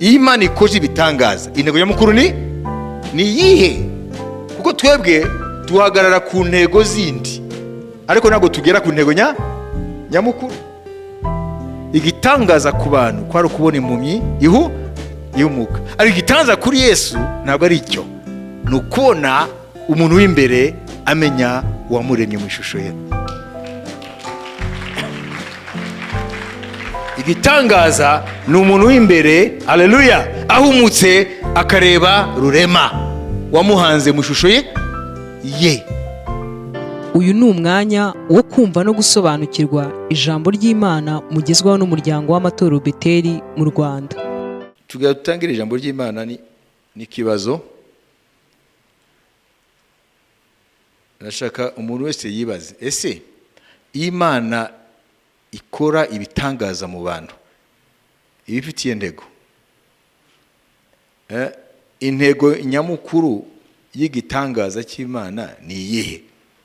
Imana ikoze ibitangaza, intego nyamukuru ni yihe? Kuko twebwe tuhagarara ku ntego zindi, ariko ntabwo tugera ku ntego nyamukuru. Igitangaza ku bantu kwari ukubona impumyi ihumuka, ariko igitangaza kuri Yesu ntabwo ari icyo, ni ukubona umuntu w'imbere amenya uwamuremye mu ishusho ye. Igitangaza ni umuntu w'imbere, haleluya, ahumutse akareba rurema wamuhanze mu ishusho ye. Uyu ni umwanya wo kumva no gusobanukirwa ijambo ry'Imana mugezwaho n'umuryango w'amatorero Beteli mu Rwanda. Tugatangira ijambo ry'Imana ni kibazo. Nashaka umuntu wese yibaze, ese Imana ikora ibitangaza mu bantu ibifitiye intego? Intego nyamukuru y'igitangaza cy'Imana ni iyihe?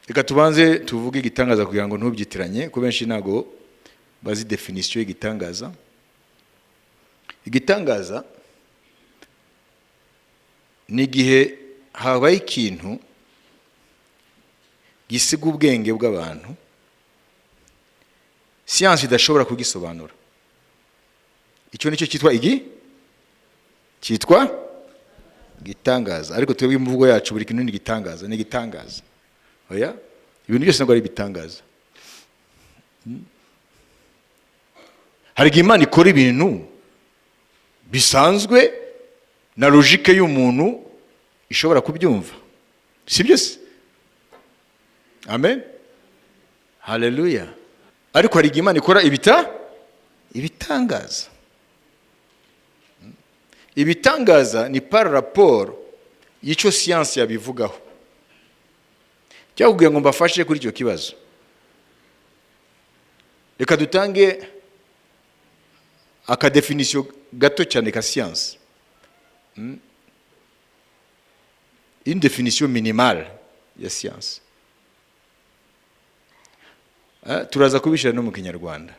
Reka tubanze tuvuge igitangaza kugira ngo ntubyitiranye, ko benshi ntago bazi definition y'igitangaza. Igitangaza ni igihe habaye ikintu gisiga ubwenge bw'abantu siyansi idashobora kugisobanura. Icyo nicyo cyitwa gitangaza. Ariko twebwe imvugo yacu buri kintu ni gitangaza, ni gitangaza. Oya, ibintu byose ntabwo ari bitangaza. Hari igihe Imana ikora ibintu bisanzwe na logique y'umuntu ishobora kubyumva, si byo se? Amen, haleluya. Ariko hari igihe Imana ikora ibitangaza. Ibitangaza ni par rapport y'icyo siyansi yabivugaho. Cyangwa kugira ngo mbafashe kuri icyo kibazo, reka dutange akadefinisyo gato cyane ka siyansi, une définition minimale ya siyansi. Turaza kubishira no mu Kinyarwanda.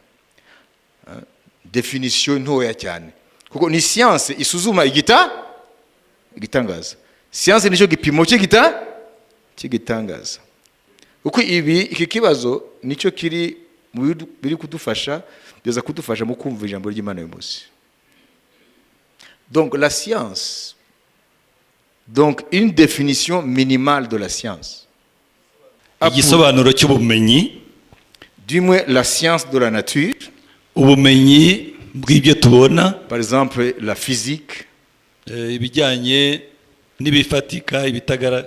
Definition ntoya cyane, kuko ni siyansi isuzuma igitangaza. Siyansi nicyo gipimo cy'igitangaza. Uko iki kibazo nicyo kiri biri kudufasha, biza kudufasha mu kumva ijambo ry'Imana uyu munsi. Donc la science, donc une définition minimale de la science. Igisobanuro cy'ubumenyi, du moins la science de la nature, ubumenyi bw'ibyo tubona, par exemple la physique, ibijyanye n'ibifatika ibitagara.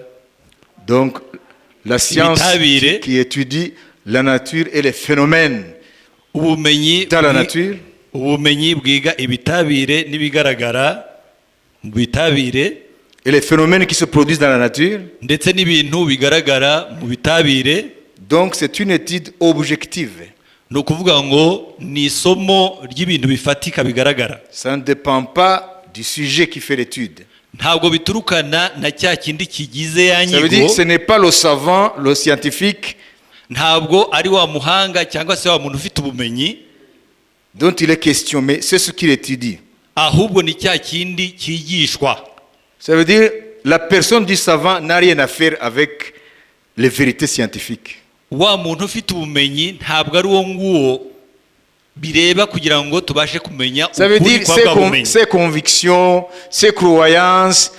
Donc la science qui étudie la nature et les phénomènes dans la nature. Ubumenyi bwiga ibitabire n'ibigaragara mu bitabire, et les phénomènes qui se produisent dans la nature, ndetse n'ibintu bigaragara mu bitabire. Donc c'est une étude objective. No kuvuga ngo ni isomo ry'ibintu bifatika bigaragara. Ça ne dépend pas du sujet qui fait l'étude. Ntabwo biturukana na cya kindi kigize yanyigo. Ça veut dire ce n'est pas le savant, le scientifique, ntabwo ari wa muhanga cyangwa se wa muntu ufite ubumenyi dont il est question, mais c'est ce qu'il étudie. Ahubwo ni cya kindi kigishwa. Ça veut dire la personne du savant n'a rien à faire avec les vérités scientifiques. Wa muntu ufite ubumenyi ntabwo ari wo nguwo bireba kugira ngo tubashe kumenya ukuri kwa bumenyi. Ses convictions, ses croyances,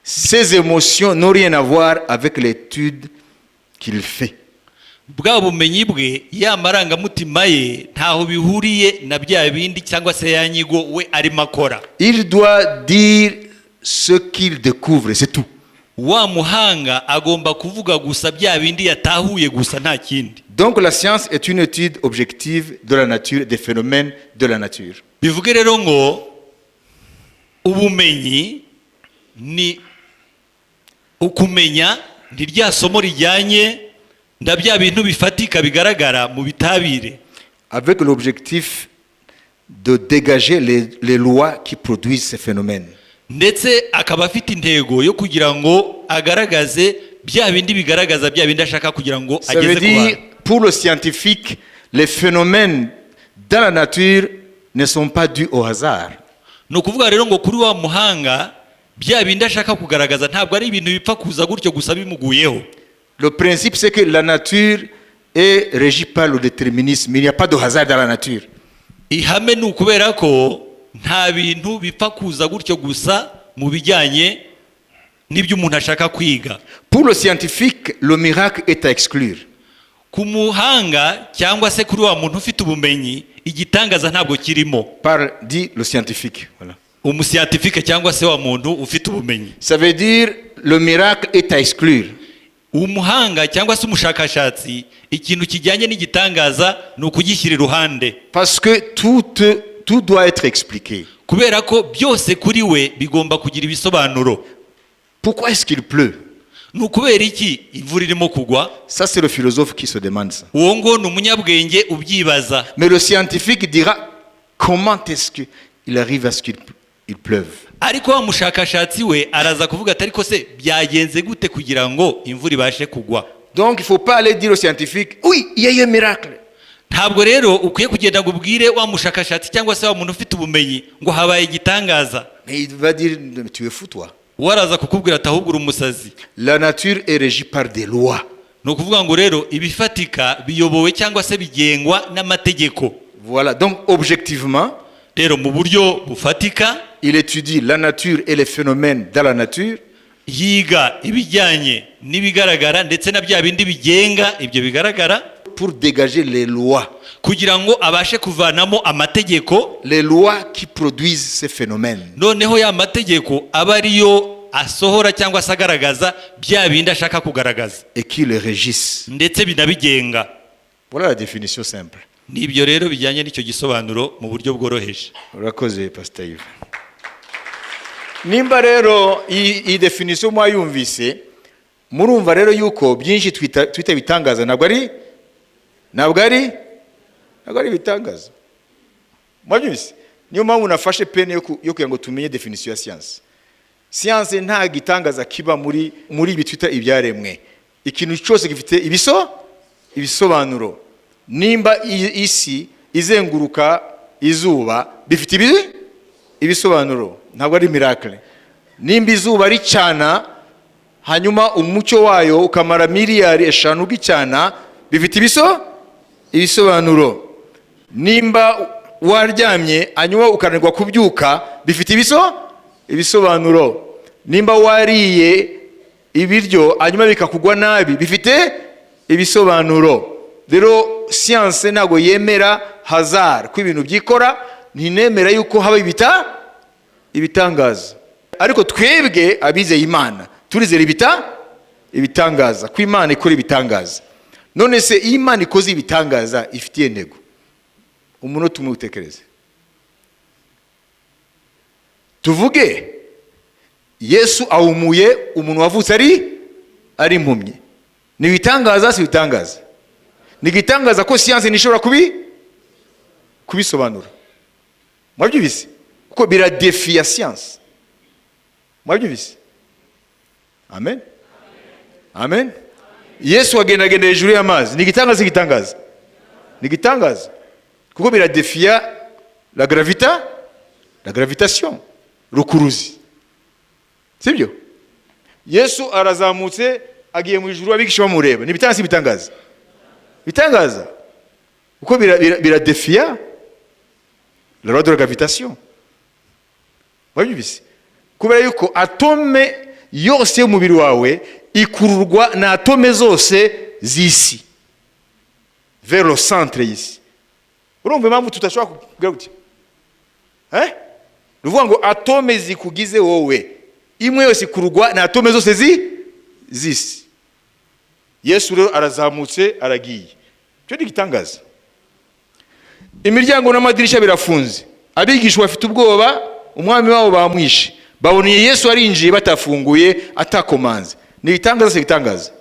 ses émotions n'ont rien à voir avec l'étude qu'il fait. Bwa bumenyi bwe ya marangamutima ye ntaho bihuriye na bya bindi cyangwa se yanyigo we ari makora. Il doit dire ce qu'il découvre, c'est tout. Wa muhanga agomba kuvuga gusa bya bindi yatahuye gusa nta kindi. Donc la science est une étude objective de la nature, des phénomènes de la nature. Bivuge rero ngo ubumenyi ni ukumenya ni rya somo rijyanye na bya bintu bifatika bigaragara mu bitabire, avec l'objectif de dégager les lois qui produisent ces phénomènes. Ndetse akaba afite intego yo kugira ngo agaragaze bya bindi bigaragaza bya bindi ashaka kugira ngo ageze ku bantu. Pour le scientifique, les phénomènes dans la nature ne sont pas dus au hasard. no kuvuga rero ngo kuri wa muhanga bya bindi ashaka kugaragaza ntabwo ari ibintu bipfa kuza gutyo gusa bimuguyeho. Le principe c'est que la nature est régie par le déterminisme. Il n'y a pas de hasard dans la nature. Ihame ni ukubera ko nta bintu bipfa kuza gutyo gusa mu bijyanye n'ibyo umuntu ashaka kwiga. Pour le scientifique, le miracle est à exclure. Ku muhanga cyangwa se kuri wa muntu ufite ubumenyi igitangaza ntabwo kirimo. Dit le scientifique. Voilà. Umuscientifique cyangwa se wa muntu ufite ubumenyi. Ça veut dire le miracle est à exclure. Umuhanga cyangwa se umushakashatsi ikintu kijyanye n'igitangaza ni ukugishyira iruhande. Parce que tout doit être expliqué. Kubera ko byose kuri we bigomba kugira ibisobanuro. Pourquoi est-ce qu'il pleut? Ni kubera iki imvura irimo kugwa? Ça c'est le philosophe qui se demande ça. Uwo ngo ni umunyabwenge ubyibaza. Mais le scientifique dira comment est-ce qu'il arrive à ce qu'il pleuve. Ariko wa mushakashatsi we araza kuvuga ati ariko se byagenze gute kugira ngo imvura ibashe kugwa? Donc il faut pas aller dire au scientifique oui, il y a eu un miracle. Ntabwo rero ukwiye kugenda gubwire wa mushakashatsi cyangwa se wa muntu ufite ubumenyi ngo habaye igitangaza. Mais il va dire tu es fou toi. Waraza kukubwira ati ahubwo umusazi. La nature est régie par des lois. No kuvuga ngo rero ibifatika biyobowe cyangwa se bigengwa n'amategeko. Voilà, donc objectivement rero mu buryo bufatika il étudie la nature et les phénomènes dans la nature. Yiga ibijyanye n'ibigaragara ndetse na bya bindi bigenga ibyo bigaragara pour dégager les lois. Kugira ngo abashe kuvanamo amategeko. Les lois qui produisent ces phénomènes. Noneho ya mategeko aba ariyo asohora cyangwa se agaragaza bya bindi ashaka kugaragaza. Et qui les régissent. Ndetse binabigenga. Voilà la définition simple. Nibyo rero bijyanye n'icyo gisobanuro mu buryo bworoheje. Urakoze Pastor Yves. Nimba rero iyi definition mwayumvise murumva rero yuko byinshi twita bitangaza ntabwo ari bitangaza. Mwabyumvise? Niyo mpamvu nafashe pene yo kugira ngo tumenye definition ya science. Science nta gitangaza kiba muri ibi twita ibyaremwe. Ikintu cyose gifite ibisobanuro. Nimba isi izenguruka izuba bifite ibisobanuro, ntabwo ari miracle. Nimba izuba ricana hanyuma umucyo wayo ukamara miliyari 5 ugicana bifite ibisobanuro. Nimba waryamye hanyuma ukananirwa kubyuka bifite ibisobanuro. Nimba wariye ibiryo hanyuma bikakugwa nabi bifite ibisobanuro. Rero science ntago yemera hasard ko ibintu byikora, ntinemera yuko haba ibitangaza. Ariko twebwe abizeye Imana turizera ibitangaza ko Imana ikora ibitangaza. None se Imana ikoze ibitangaza ifitiye ntego umuntu tumutekereze. Tuvuge Yesu awumuye umuntu wavutse ari impumyi. Ni ibitangaza si ibitangaza? Ni gitangaza ko science nishobora kubisobanura. Mwabyumvise? Kuko biradefia science. Mwabyumvise? Amen. Amen. Yesu agendagenda hejuru y'amazi. Ni gitangaza? Ni gitangaza. Kuko biradefia la gravitation. Rukuruzi. Sibyo? Yesu arazamutse agiye mu ijuru abigisha bamureba. Ni bitangaza? Bitangaza. Kuko biradefia la loi de la gravitation. Mwabyumvise? Kubera yuko atome yose y'umubiri wawe ikururwa na atome zose z'isi vers le centre y'isi. Urumva impamvu tutashobora kugira gute? Ruvuga ngo atome zikugize wowe imwe yose ikururwa na atome zose z'isi. Yesu rero arazamutse aragiye. Cyo gitangaza. Imiryango n'amadirisha birafunze. Abigishwa bafite ubwoba, umwami wabo bamwishe. Baboniye Yesu arinjiye batafunguye atakomanze. Ni ibitangaza?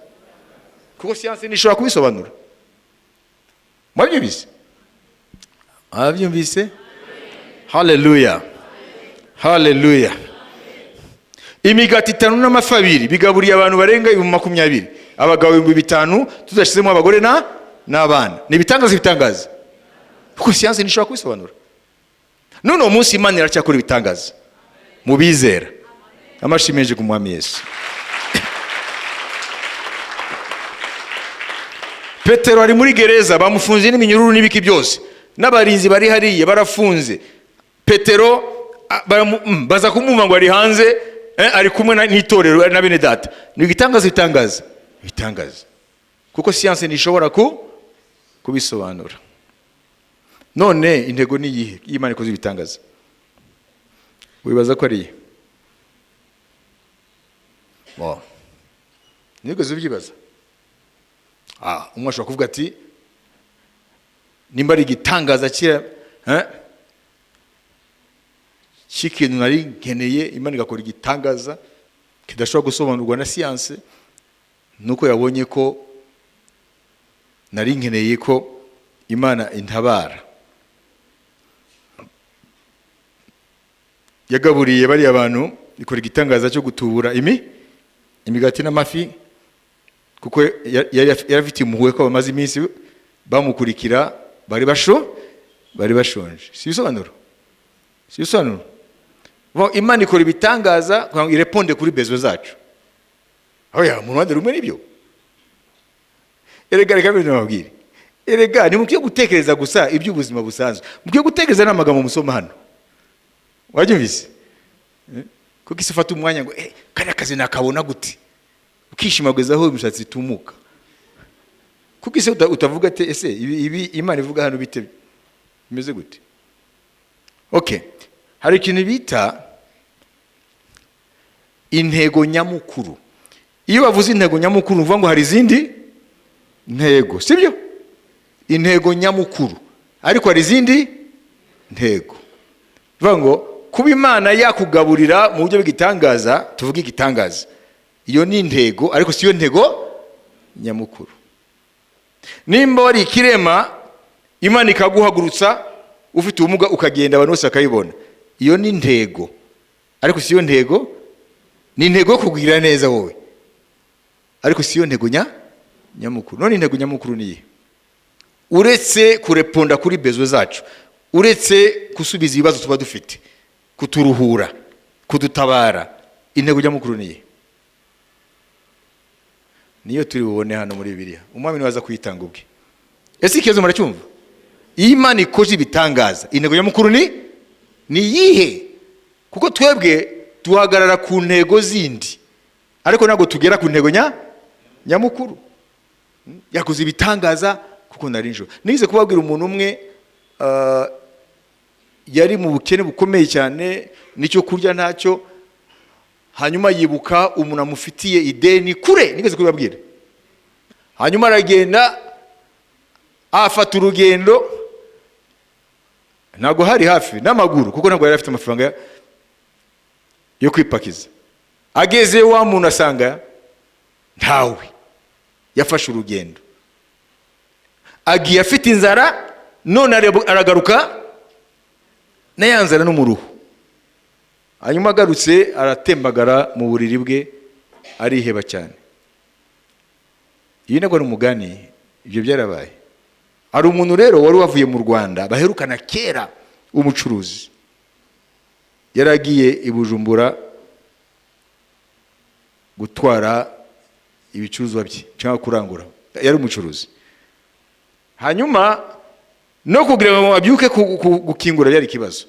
Kuko science nishobora kubisobanura. Mwabyumvise? Abyumvise? Hallelujah. Hallelujah. Imigati 5 n'amafi 2 bigaburiye abantu barenga 20,000. Abagabo 5,000 tudashizemo abagore n'abana. Ni ibitangaza? Kuko science nishobora kubisobanura. none uwo munsi Imana iracyakora ibitangaza mu bizera. Amashimeje ku Mwami Yesu. Petero ari muri gereza, bamufunze n'iminyururu n'ibiki byose, n'abarinzi bari hariya barafunze. Petero baza kumwumva ngo ari hanze, ari kumwe n'itorero na bene data. Ni ibitangaza kuko siyanse ntishobora kubisobanura. None intego ni iyihe y'Imana ikoze ibitangaza? Wibaza ko ari nigeze ubyibaza? Umwe ashobora kuvuga ati nimba ari igitangaza cy'ikintu nari nkeneye, Imana igakora igitangaza kidashobora gusobanurwa na siyanse, nuko yabonye ko nari nkeneye ko Imana intabara. Yagaburiye bari abantu, ikora igitangaza cyo gutubura imigati n'amafi, kuko yari afite impuhwe ko bamaze iminsi bamukurikira, bari bashonje. Si bisobanuro? Imana ikora ibitangaza kugira ngo ireponde kuri bezo zacu. Mu ruhande rumwe nibyo. Erega nababwire, ntimukwiye gutekereza gusa iby'ubuzima busanzwe, mukwiye gutekereza n'amagambo musoma hano. Wabyumvise? Kuko isi ifata umwanya ngo kariya kazi nakabona gute, ukishimagwiza aho imishatsi itumuka. Kuko isi utavuga ati ese ibi Imana ivuga hano bite bimeze gute? Hari ikintu bita intego nyamukuru. Iyo bavuze intego nyamukuru uvuga ngo hari izindi ntego, sibyo? Intego nyamukuru, ariko hari izindi ntego. Uvuga ngo kuba Imana yakugaburira mu buryo bw'igitangaza, tuvuge igitangaza, iyo ni intego, ariko si yo ntego nyamukuru. Nimba wari ikirema, Imana ikaguhagurutsa ufite ubumuga ukagenda abantu bose bakayibona, iyo ni intego, ariko si yo ntego. Ni intego yo kugirira neza wowe, ariko si yo ntego nyamukuru. None intego nyamukuru ni iyihe? Uretse kureponda kuri bezo zacu, uretse gusubiza ibibazo tuba dufite, kuturuhura, kudutabara, intego nyamukuru ni iyihe? Niyo turi bubone hano muri Bibiliya. Umwami niwaza kuyitanga ubwe. Ese ikibazo muracyumva? Iyo Imana ikoze ibitangaza, intego nyamukuru ni iyihe? Kuko twebwe tuhagarara ku ntego zindi, ariko ntabwo tugera ku ntego nyamukuru. Yakoze ibitangaza kuko nari njoro. Nize kubabwira umuntu umwe yari mu bukene bukomeye cyane, nicyo kurya ntacyo, hanyuma yibuka umuntu amufitiye ideni kure, nigeze kubabwira. Hanyuma aragenda afata urugendo, ntabwo hari hafi n'amaguru kuko ntabwo yari afite amafaranga yo kwipakiza. Ageze wa muntu asanga ntawe, yafashe urugendo, agiye afite inzara, none aragaruka na ya nzara no mu ruhu. Hanyuma agarutse aratembagara mu buriri bwe, ariheba cyane. Iyi ntabwo ari umugani, ibyo byarabaye. Hari umuntu rero wari wavuye mu Rwanda, baherukana kera, umucuruzi. Yaragiye i Bujumbura gutwara ibicuruzwa bye cyangwa kurangura, yari umucuruzi. Hanyuma no kugira ngo abyuke gukingura byari ikibazo.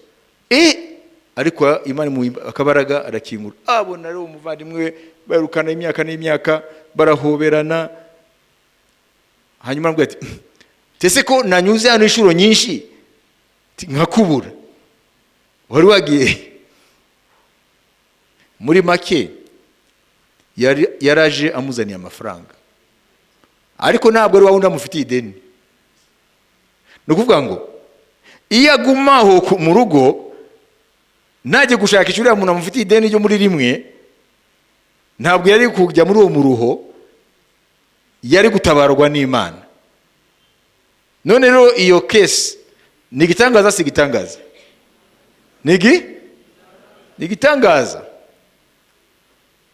Ariko Imana mu akabaraga arakingura. Abona rero umuvandimwe barukana imyaka n'imyaka, barahoberana. Hanyuma aramubwira ati tese ko nanyuze hano inshuro nyinshi nkakubura, wari wagiye? Muri make yaraje amuzaniye amafaranga, ariko ntabwo ari wawundi amufitiye ideni. Ni ukuvuga ngo iyo agumaho mu rugo ntajye gushakisha uriya muntu amufitiye ideni ryo muri rimwe, ntabwo yari kujya muri uwo muruho, yari gutabarwa n'Imana. None rero iyo kesi ni igitangaza, si igitangaza? Ni igitangaza.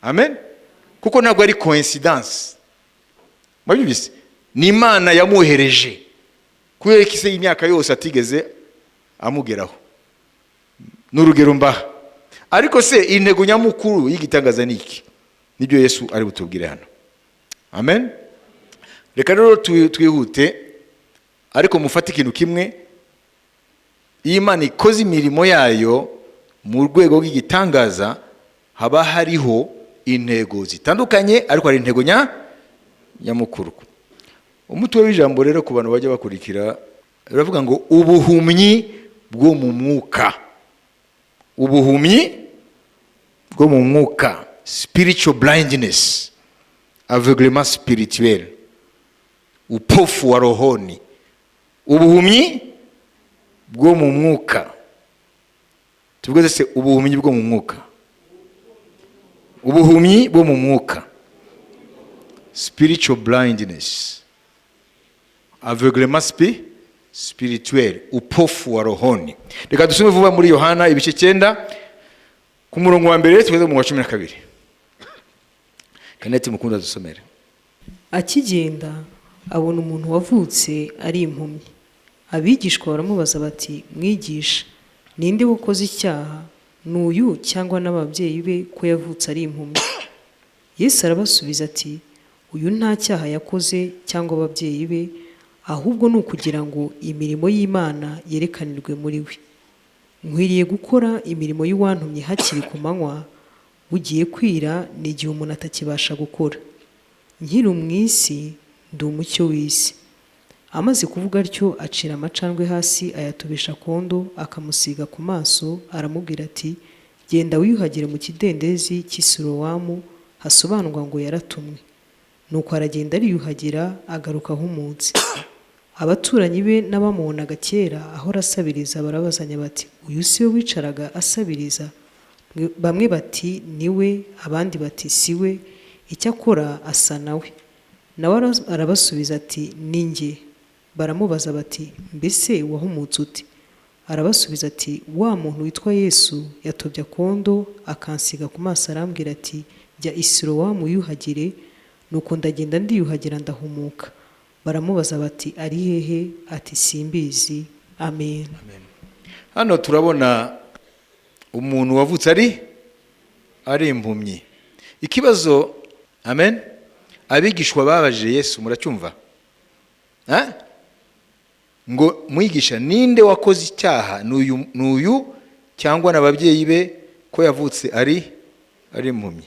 Amen. Kuko ntabwo ari coincidence. Mwabyumvise? Ni Imana yamuhereje kubera ko ise y'imyaka yose atigeze amugeraho. n'urugero mbaha. Ariko se intego nyamukuru y'igitangaza ni iki? Nibyo Yesu ari butubwire hano. Amen. Reka rero twihute, ariko mufate ikintu kimwe. Iyo Imana ikoze imirimo yayo mu rwego rw'igitangaza, haba hariho intego zitandukanye, ariko hari intego nyamukuru. Umutwe w'ijambo rero ku bantu bajya bakurikira baravuga ngo ubuhumyi bwo mu mwuka. Ubuhumyi bwo mu mwuka, spiritual blindness, aveuglement spirituel, upofu wa rohoni. Ubuhumyi bwo mu mwuka. Tuvuge se ubuhumyi bwo mu mwuka. Ubuhumyi bwo mu mwuka, spiritual blindness, aveuglement spirituel, upofu wa rohoni. Reka dusome vuba muri Yohana ibice 9 ku murongo wa mbere tugeze mu wa 12. Kaneti mukunda dusomere. Akigenda abona umuntu wavutse ari impumyi. Abigishwa baramubaza bati, mwigisha, ninde wakoze icyaha, n'uyu cyangwa n'ababyeyi be ko yavutse ari impumyi? Yesu arabasubiza ati, uyu nta cyaha yakoze cyangwa ababyeyi be, ahubwo ni ukugira ngo imirimo y'Imana yerekanirwe muri we. Nkwiriye gukora imirimo y'uwantumye hakiri ku manywa, bugiye kwira n'igihe umuntu atakibasha gukora. Nkiri mu isi ndi umucyo w'isi. Amaze kuvuga atyo acira amacandwe hasi, ayatubisha kondo, akamusiga ku maso, aramubwira ati, genda wiyuhagire mu kidendezi cy'Isilowamu, hasobanurwa ngo yaratumwe. Nuko aragenda ariyuhagira, agaruka ahumutse. Abaturanyi be n'abamubonaga kera aho rasabiriza barabazanya bati, uyu si we wicaraga asabiriza? Bamwe bati niwe, abandi bati siwe, icyakora asa nawe. Nawe arabasubiza ati, ni njye. Baramubaza bati, mbese wahumutse ute? Arabasubiza ati, wa muntu witwa Yesu yatobye kondo akansiga ku maso, arambwira ati, jya Isilowamu wiyuhagire. Nuko ndagenda ndiyuhagira ndahumuka. Baramubaza bati, ari hehe? Ati, simbizi. Amen. Hano turabona umuntu wavutse ari impumyi. Ikibazo, amen, abigishwa babaje Yesu, muracyumva? Ngo mwigisha, ninde wakoze icyaha, n'uyu cyangwa n'ababyeyi be ko yavutse ari impumyi?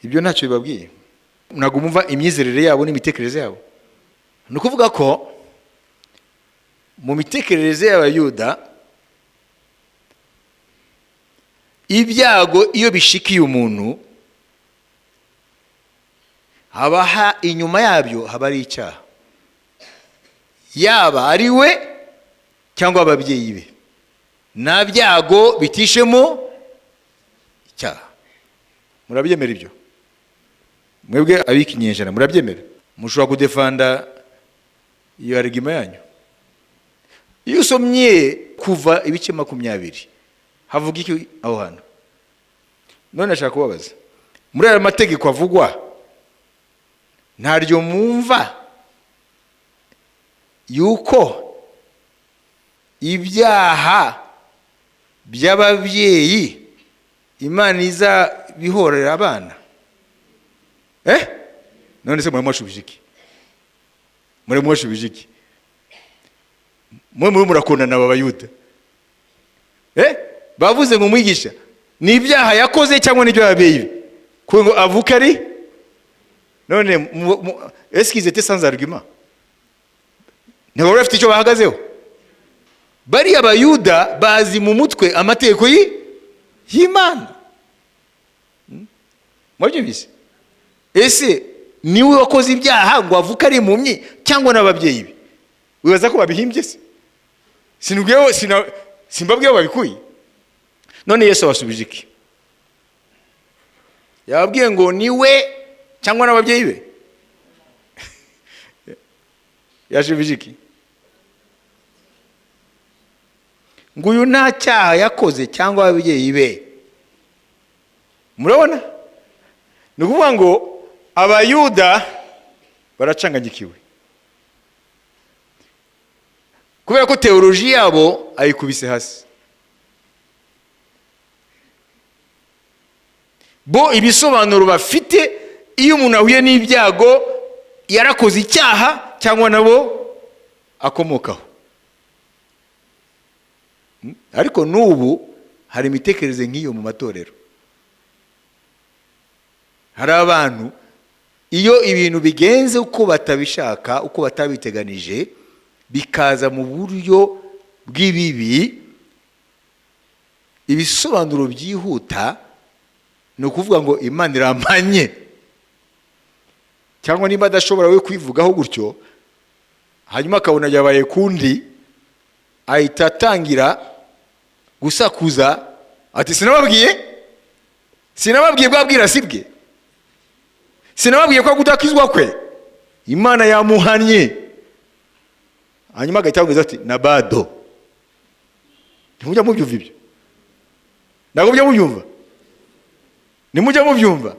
Ibyo ntacyo bibabwiye. Ntabwo mumva imyizerere yabo n'imitekerereze yabo. Ni ukuvuga ko mu mitekerereze y'Abayuda, ibyago iyo bishikiye umuntu, haba inyuma yabyo haba ari icyaha, yaba ari we cyangwa ababyeyi be. Nta byago bitishemo icyaha. Murabyemera ibyo? Mwebwe abikinyejana murabyemera? Mushobora kudefanda iyo argument yanyu? Iyo usomye kuva ibice 20 havuga iki aho hano? None ashaka kubabaza, muri aya mategeko avugwa ntaryo mumva yuko ibyaha by'ababyeyi Imana iza bihorera abana? None se muramwashubije iki? Muramwashubije iki? Mwe murakondana n'Abayuda. Bavuze ngo mwigisha, ni ibyaha yakoze cyangwa n'ibyo ababyeyi be ko ngo avuka ari? None est-ce qu'ils étaient sans argument? Ntabwo bafite icyo bahagazeho. Bari Abayuda bazi mu mutwe amategeko y'Imana. Mwabyumvise? Ese niwe wakoze ibyaha ngo avuka ari impumyi cyangwa n'ababyeyi be? Wibaza ko babihimbye se? Simbabwiye babikuye. None Yesu abasubije iki? Yababwiye ngo niwe cyangwa n'ababyeyi be? Yashubije iki? Ngo uyu nta cyaha yakoze cyangwa ababyeyi be. Murabona? Ni ukuvuga ngo Abayuda baracanganyikiwe, kubera ko teoloji yabo ayikubise hasi. bo ibisobanuro bafite iyo umuntu ahuye n'ibyago yarakoze icyaha cyangwa nabo akomokaho. Ariko n'ubu hari imitekerereze nk'iyo mu matorero. Hari abantu iyo ibintu bigenze uko batabishaka, uko batabiteganije, bikaza mu buryo bw'ibibi, ibisobanuro byihuta ni ukuvuga ngo Imana irampanye, cyangwa niba adashobora we kwivugaho gutyo hanyuma akabona yabaye kundi, ahita atangira gusakuza ati sinababwiye bwabwira sibwe, sinababwiye ko kudakizwa kwe Imana yamuhanye. Hanyuma agahita avuga ati na bado. Ntimujya mubyumva ibyo? Ntabwo mujya mubyumva? Nimujya mubyumva?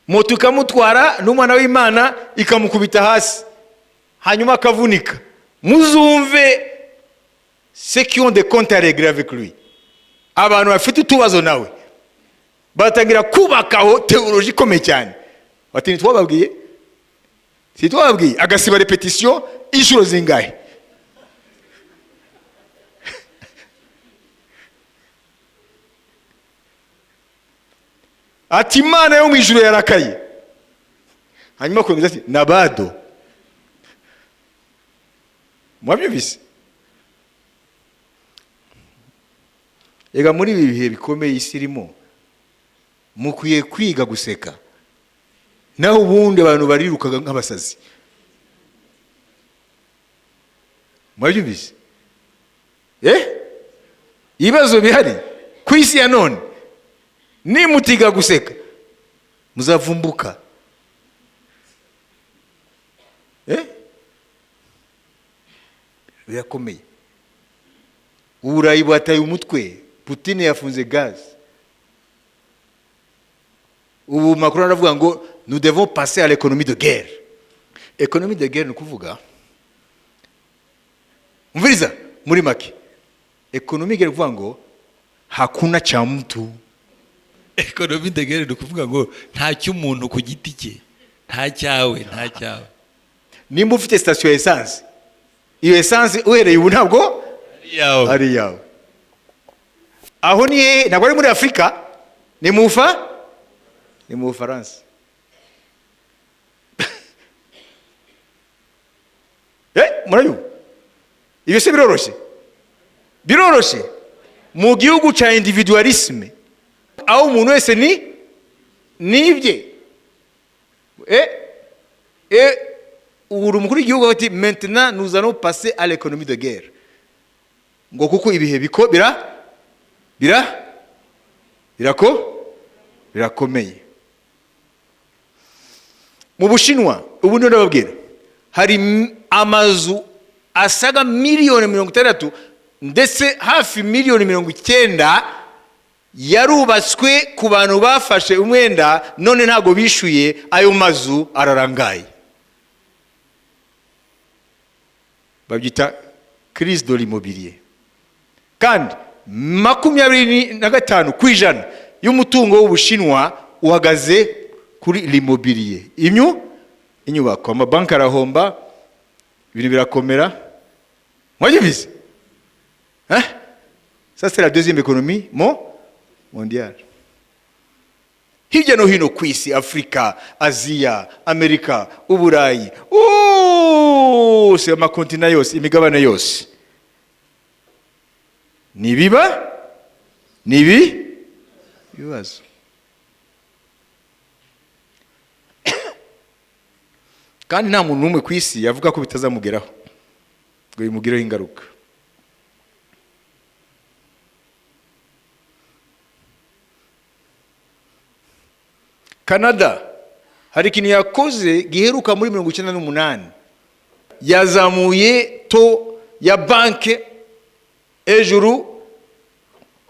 Moto ikamutwara n'umwana w'Imana ikamukubita hasi, hanyuma akavunika. Muzumve ceux qui ont des comptes à régler avec lui. Abantu bafite utubazo nawe batangira kubakaho teoloji ikomeye cyane. Bati ntitwababwiye? Sitwababwiye? Agasiba repetition inshuro zingahe? Ati Imana yo mu ijuru yarakaye. Hanyuma akomeza ati nabado. Mwabyumvise? Ega muri ibi bihe bikomeye isi irimo mukwiye kwiga guseka. Naho ubundi abantu barirukaga nk'abasazi. Mwabyumvise? Ibibazo bihari ku isi ya none, nimutiga guseka muzavumbuka. Birakomeye. Uburayi bwataye umutwe, Putin yafunze gaz. Ubu Macron aravuga ngo nous devons passer à l'économie de guerre. Économie de guerre ni kuvuga mviriza muri make, économie guerre kuvuga ngo hakuna cha mtu. Économie de guerre ni kuvuga ngo nta cy'umuntu ku giti cye, nta cyawe. Nimba ufite station essence, iyo essence uhereye ubu ntabwo ari yawe. Aho ni ntabwo ari muri Afrika, ni mu Bufaransa. Murayo ibyo se biroroshye mu gihugu cya individualisme, aho umuntu wese nibye. Ubu umukuru w'igihugu ati maintenant nous allons passer à l'économie de guerre, ngo kuko ibihe birakomeye. Mu Bushinwa ubu none babwira hari amazu asaga miliyoni 60 ndetse hafi miliyoni 90 yarubatswe ku bantu bafashe umwenda none ntago bishuye, ayo mazu ararangaye. Babyita crise de l'immobilier. Kandi 25% y'umutungo w'Ubushinwa uhagaze kuri l'immobilier. Inyubako, amabanki arahomba, ibintu birakomera. Mwabyumvise? Ça c'est la deuxième économie mondiale. Hirya no hino ku isi, Afrika, Aziya, Amerika, Uburayi, c'est amakontinent yose, imigabane yose. Ibibazo. Kandi nta muntu n'umwe ku isi yavuga ko bitazamugeraho ngo bimugireho ingaruka. Canada hari ikintu yakoze giheruka muri 1998, yazamuye to ya banke ejuru,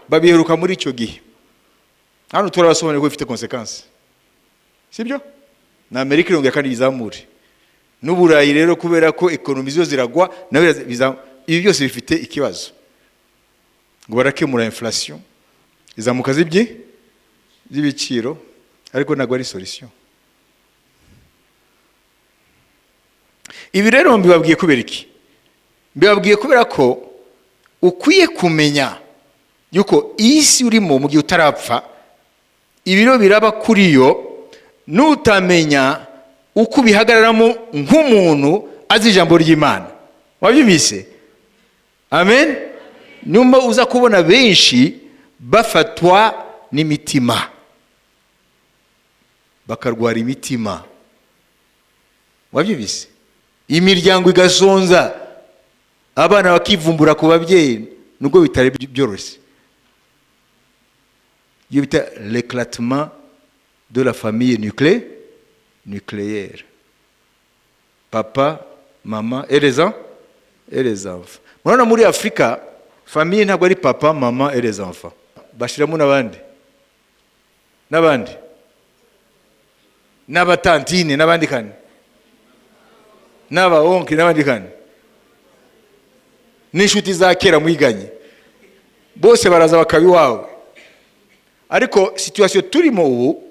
babiheruka muri icyo gihe. Hano turabasobanurira ko bifite consequence, sibyo? Na Amerika irongera kandi izamure, n'Uburayi rero kubera ko ekonomi zo ziragwa nawe ibi byose bifite ikibazo, ngo barakemura inflation, izamuka z'ibiciro, ariko ntabwo ari solution. Ibi rero mbibabwiye kubera iki? Mbibabwiye kubera ko ukwiye kumenya yuko isi urimo mu gihe utarapfa, ibiro biraba kuri yo, nutamenya uko bihagararamo nk'umuntu azi ijambo ry'Imana. Wabyumvise? Amen. Nyuma uza kubona benshi bafatwa n'imitima, bakarwara imitima. Wabyumvise? Imiryango igasonza, abana bakivumbura ku babyeyi, nubwo bitari byoroshye. Iyo bita l'éclatement de la famille nucléaire. Papa, maman et les enfants. Murabona muri Afrika, famille ntabwo ari papa, maman et les enfants. Bashiramo n'abandi. N'abatantine n'abandi kandi. N'abaonke n'abandi kandi. N'inshuti za kera mwiganye. Bose baraza bakabiwawe. Ariko situation turimo ubu,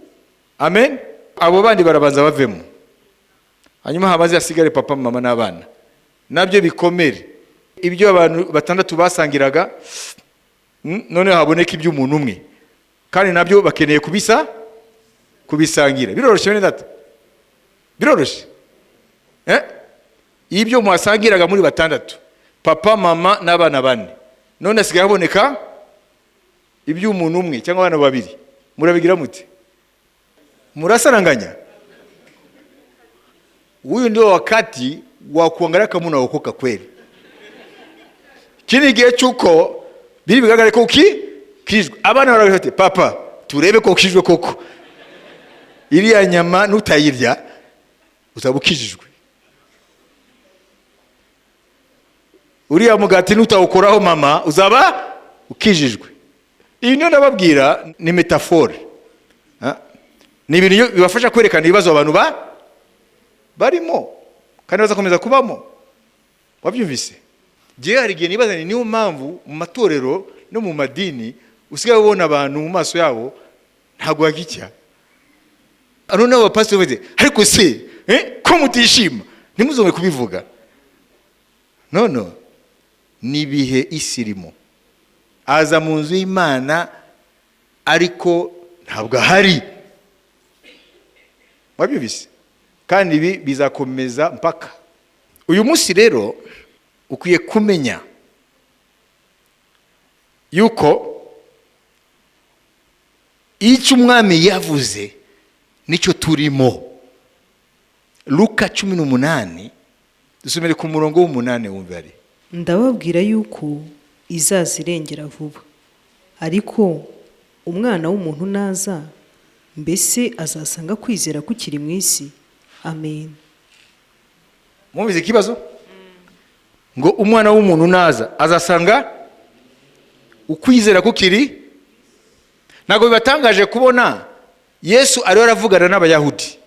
amen, abo bandi barabanza bavemo. Hanyuma habaze hasigare papa, mama n'abana. Nabyo bikomere. Ibyo abantu batandatu basangiraga, none haboneka iby'umuntu umwe. Kandi nabyo bakeneye kubisangira. Biroroshye bene data? Biroroshye? Ibyo mwasangiraga muri batandatu, papa, mama n'abana bane, none asigaye haboneka iby'umuntu umwe cyangwa abana babiri. Murabigira mute? Murasaranganya? Huyu ndio wakati wa kuangalia kama unaokoka kweli. Kini gihe cyuko biri bigaragara ko ukijwe. Abana baragafite, papa turebe ko ukijwe koko. Iriya nyama nutayirya uzabukijijwe. Uriya mugati nutawukoraho mama uzaba ukijijwe. Iyi nyo ndababwira ni metaphore. Ni ibintu bibafasha kwerekana ibibazo abantu barimo kandi bazakomeza kubamo. Wabyumvise? Gihe hari igihe nibaza niyo mpamvu mu matorero no mu madini usigaye ubona abantu mu maso yabo ntago bagicya. None abapasiteri beze ariko se ko mutishima ntimuzome kubivuga. No. Nibihe isirimo. Aza mu nzu y'Imana ariko ntabwo ahari. Wabyumvise? Kandi ibi bizakomeza mpaka. Uyu munsi rero ukwiye kumenya yuko icyo umwami yavuze nicyo turimo. Luka 18, dusomere ku murongo w'8 wumve ari. Ndababwira yuko izazirengera vuba, ariko umwana w'umuntu naza, mbese azasanga kwizera kukiri mu isi? Amen. Mwumvise ikibazo? Ngo umwana w'umuntu naza azasanga ukwizera kukiri. Ntabwo bibatangaje kubona Yesu ariwe aravugana n'Abayahudi.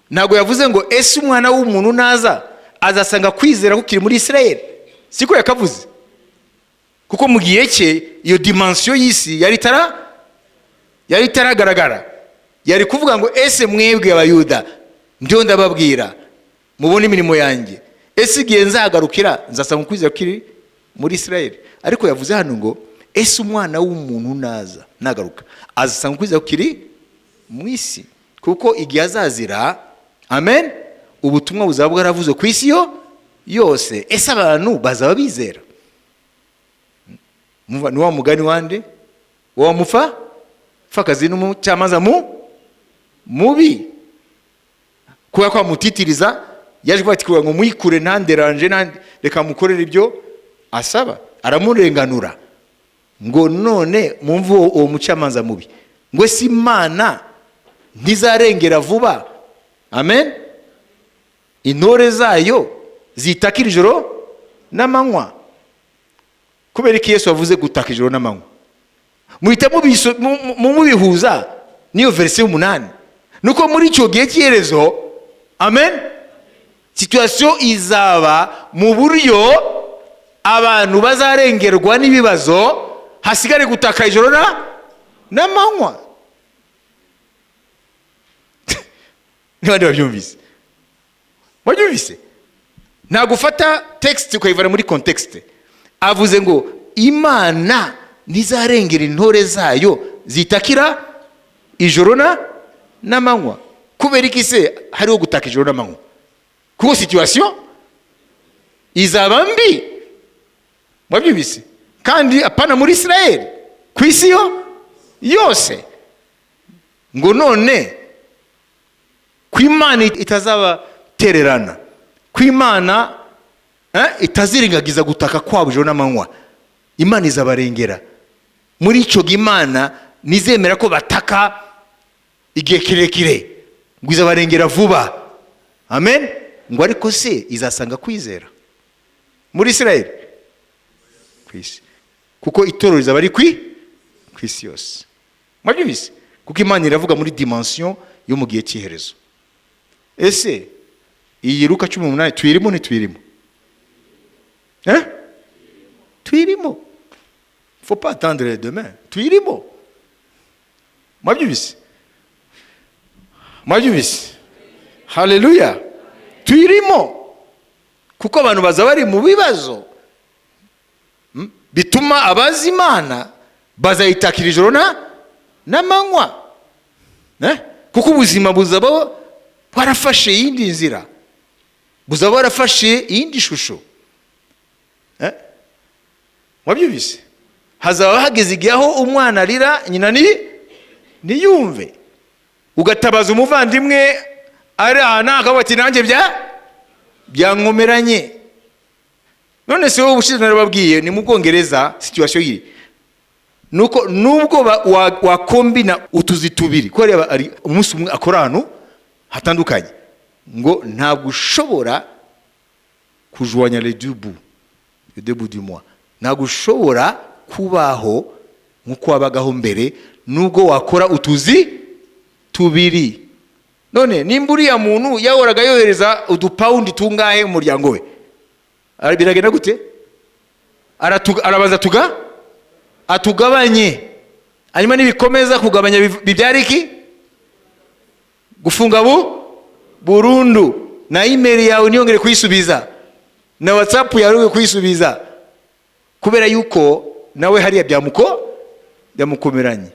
Ntabwo yavuze ngo ese umwana w'umuntu naza azasanga kwizera kukiri muri Israel. Siko yakavuze. Kuko mu gihe cye iyo dimension y'isi yari itaragaragara. Yari kuvuga ngo ese mwebwe abayuda ndiyo ndababwira mubone imirimo yanjye. Ese igihe nzagarukira nzasanga kwizera kukiri muri Israel. Ariko yavuze hano ngo ese umwana w'umuntu naza nagaruka azasanga kwizera kukiri mu isi. Kuko igihe azazira, amen, ubutumwa buzaba bwaravuze ku isi yose. Ese abantu bazaba bizera? Ni wa mugani wande wa mupfakazi n'umucamanza mubi. Kuba kwa mutitiriza yaje bati kugira ngo muyikure ntanderanje reka mukorera ibyo asaba. Aramurenganura ngo none mumvu uwo mucamanza mubi ngo si Imana ntizarengera vuba. Amen. Intore zayo zitakira ijoro n'amanywa. Kubera iki Yesu avuze gutaka ijoro n'amanywa? Muhita mubihuza niyo verse 8. Nuko muri icyo gihe cy'Iherezo, amen, situation izaba mu buryo abantu bazarengerwa n'ibibazo hasigare gutaka ijoro n'amanywa. Niba babyumvise, babyumvise, nta gufata text ukayivana muri context. Avuze ngo Imana ntizarengera intore zayo zitakira ijoro n'amanywa. Kubera iki se hariho gutaka ijoro n'amanywa? Kuko situation izaba mbi. Mwabyumvise? Kandi apana muri Israel, ku isi yose. Ngo none kw'Imana itazaba tererana, kw'Imana itazirengagiza gutaka kwabo ijoro n'amanywa, Imana izabarengera. Muri ico Imana nizemera ko bataka igihe kirekire, ngo izabarengera vuba. Amen. Ngo ariko se izasanga kwizera muri Israel, kwisi, kuko itorero rizaba ari kwisi yose. Mwabyumvise? Kuko Imana iravuga muri dimension yo mu gihe cy'iherezo. Ese iyi Luka 18 tuyirimo ntituyirimo? Tuyirimo. Faut pas attendre demain. Tuyirimo. Mwabyumvise? Mwabyumvise? Haleluya. Tuyirimo. Kuko abantu baza bari mu bibazo bituma abazi Imana bazayitakira ijoro n'amanywa. Kuko ubuzima buzaba barafashe yindi nzira, buzaba barafashe yindi shusho. Mwabyumvise? Hazaba hageze igihe aho umwana arira nyina niyumve. Ugatabaza umuvandimwe ari ahana akavuga ati nanjye byankomeranye. None se wowe ubushize narababwiye ni mu Bwongereza situation yiri nuko nubwo wakombina utuzi tubiri ko ari umunsi umwe akora hano hatandukanye, ngo ntabwo ushobora kujoanya les deux bouts du mois. Ntabwo ushobora kubaho nkuko wabagaho mbere nubwo wakora utuzi tubiri. None nimba uriya muntu yahoraga yohereza udupawundi tungahe mu muryango we, biragenda gute? Arabanza atugabanye, hanyuma nibikomeza kugabanya bibyara iki? Gufunga burundu. Na email yawe niyongere kuyisubiza, na WhatsApp yawe kuyisubiza, kubera yuko nawe hariya byamukomeranye.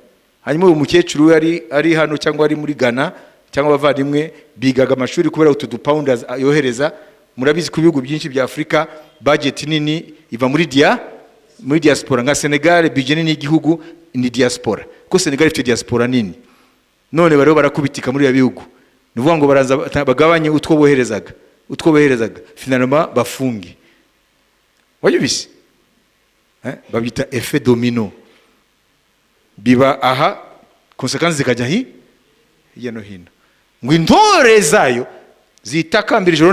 Hanyuma uyu mukecuru ari hano cyangwa ari muri Ghana cyangwa abavandimwe bigaga amashuri kubera utudupawundi yohereza. Murabizi ku bihugu byinshi bya Afrika budget nini iva muri diaspora. Nka Senegal budget nini y'igihugu ni diaspora, ko Senegal ifite diaspora nini. None bariho barakubitika muri ya bihugu, nivuga ngo baranza bagabanye utwo boherezaga finalement bafungi. Wayubise? Babita effet domino. Biba aha consequences zikajya hirya no hino. Ngo intore zayo zitakambira ijoro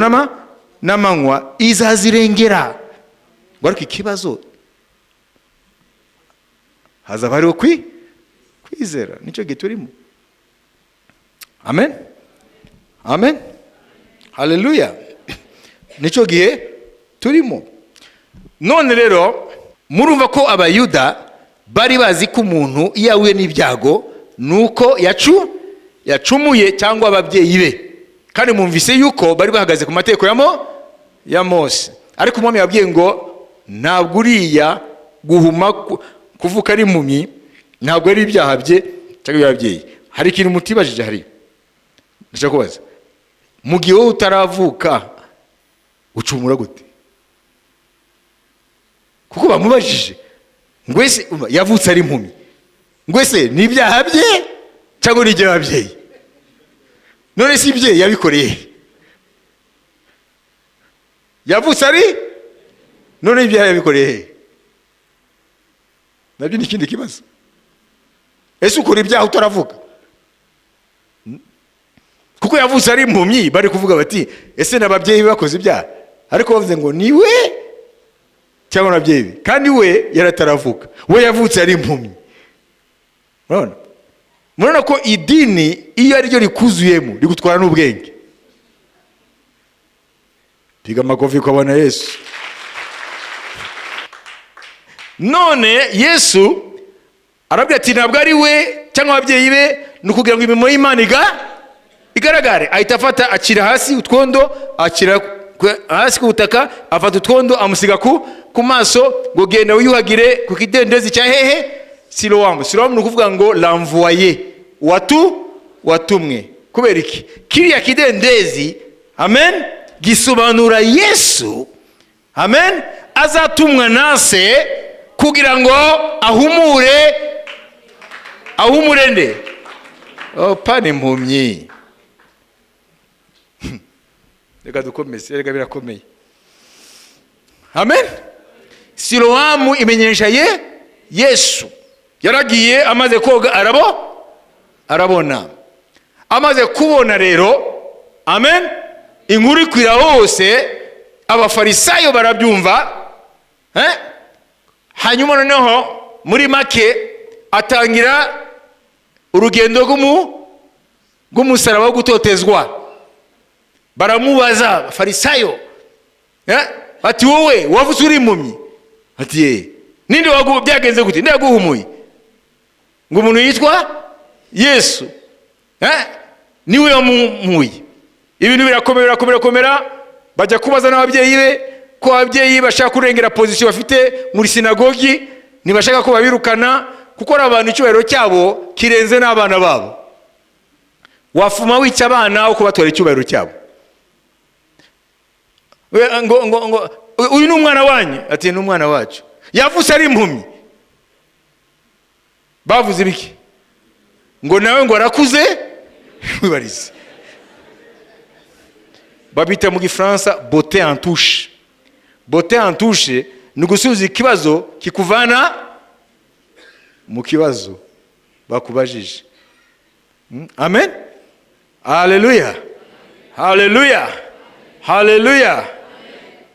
n'amanywa izazirengera. Ngo ariko ikibazo hazaba hariho kwizera. Nicyo gihe turimo. Amen. Amen. Haleluya. Nicyo gihe turimo. None rero murumva ko abayuda bari bazi ko umuntu iyahuye n'ibyago nuko yacumuye cyangwa ababyeyi be. Kandi mwumvise yuko bari bahagaze ku mateko ya Mose. Ariko umwami yabwiye ngo ntabwo uriya guhuma kuvuka ari impumyi ntabwo ari ibyaha bye cyangwa ababyeyi. Hari ikintu mutibajije hari? Ndashaka kubaza, mu gihe wowe utaravuka ucumura gute? Kuko bamubajije ngo ese yavutse ari impumyi, ngo ese ni ibyaha bye cyangwa ni iby'ababyeyi? None si ibye yabikoreye, yavutse ari, none ibyaha yabikoreye. Nabyo ni ikindi kibazo. Ese ukora ibyaha utaravuka? Kuko yavutse ari impumyi bari kuvuga bati ese n'ababyeyi bakoze ibyaha, ariko bavuze ngo niwe cyangwa n'ababyeyi, kandi we yarataravuka, we yavutse ari impumyi. Murabona ko idini iyo ari ryo rikuzuyemo rigutwara n'ubwenge. Piga makofi kwa Bwana Yesu. none Yesu arabwira ati ntabwo ari we cyangwa ababyeyi be, ni ukugira ngo imirimo y'Imana igaragare. Ahita afata akira hasi utwondo, akira hasi ku butaka, afata utwondo amusiga ku maso, ngo genda wiyuhagire ku kidendezi cya hehe, Siloamu. Siloamu ni ukuvuga ngo l'envoyé, watumwe. Kubera iki? Kiriya kidendezi, amen, gisobanura Yesu, amen, azatumwa nase kugira ngo ahumure nde? Pane impumyi. Reka dukomeze, reka birakomeye. Amen. Siloamu imenyesha Yesu. Yaragiye amaze koga arabona. Amaze kubona rero, amen, inkuru ikwira hose, abafarisayo barabyumva, hanyuma noneho muri make atangira urugendo rw'umusaraba wo gutotezwa. Baramubaza farisayo, ati wowe wavuze uri impumyi? Ati ninde byagenze gute? Ninde yaguhumuye? Ngo umuntu yitwa Yesu, niwe yamuhumuye. Ibintu birakomera. Bajya kubaza n'ababyeyi be, ko ababyeyi bashaka kurengera position bafite muri sinagogi, ntibashaka ko babirukana kuko ari abantu icyubahiro cyabo kirenze n'abana babo. Wafuma wica abana uko batwara icyubahiro cyabo. Uyu ni umwana wanyu? Ati ni umwana wacu. Yavuze ari impumyi. Bavuze biki? Ngo nawe ngo arakuze wibarize. Babita mu Gifaransa beauté en touche. Beauté en touche ni gusubiza ikibazo kikuvana mu kibazo bakubajije. Amen. Haleluya. Haleluya. Haleluya.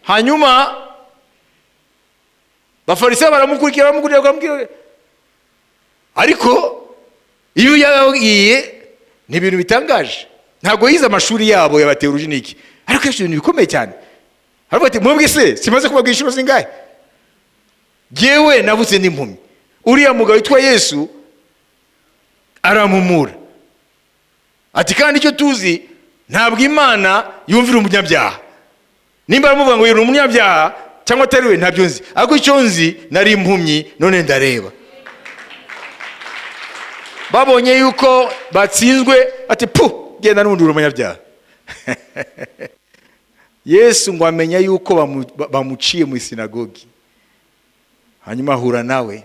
Hanyuma bafarisayo baramukurikira ariko iyo yagiye ni ibintu bitangaje. Ntabwo yize amashuri yabo ya teologiki, ariko yashije ibintu bikomeye cyane. Aravuga ati mwebwe se simaze kubabwira inshuro zingahe? Jewe navutse n'impumyi, uriya mugabo witwa Yesu aramumura. Ati kandi icyo tuzi, ntabwo Imana yumvira umunyabyaha. Nimba aramuvuga ngo yari umunyabyaha cyangwa atari we ntabyo nzi, ariko icyo nzi nari impumyi none ndareba. Babonye yuko batsinzwe, ati genda n'undi uri umunyabyaha. Yesu ngo amenya yuko bamuciye mu sinagogi, hanyuma ahura nawe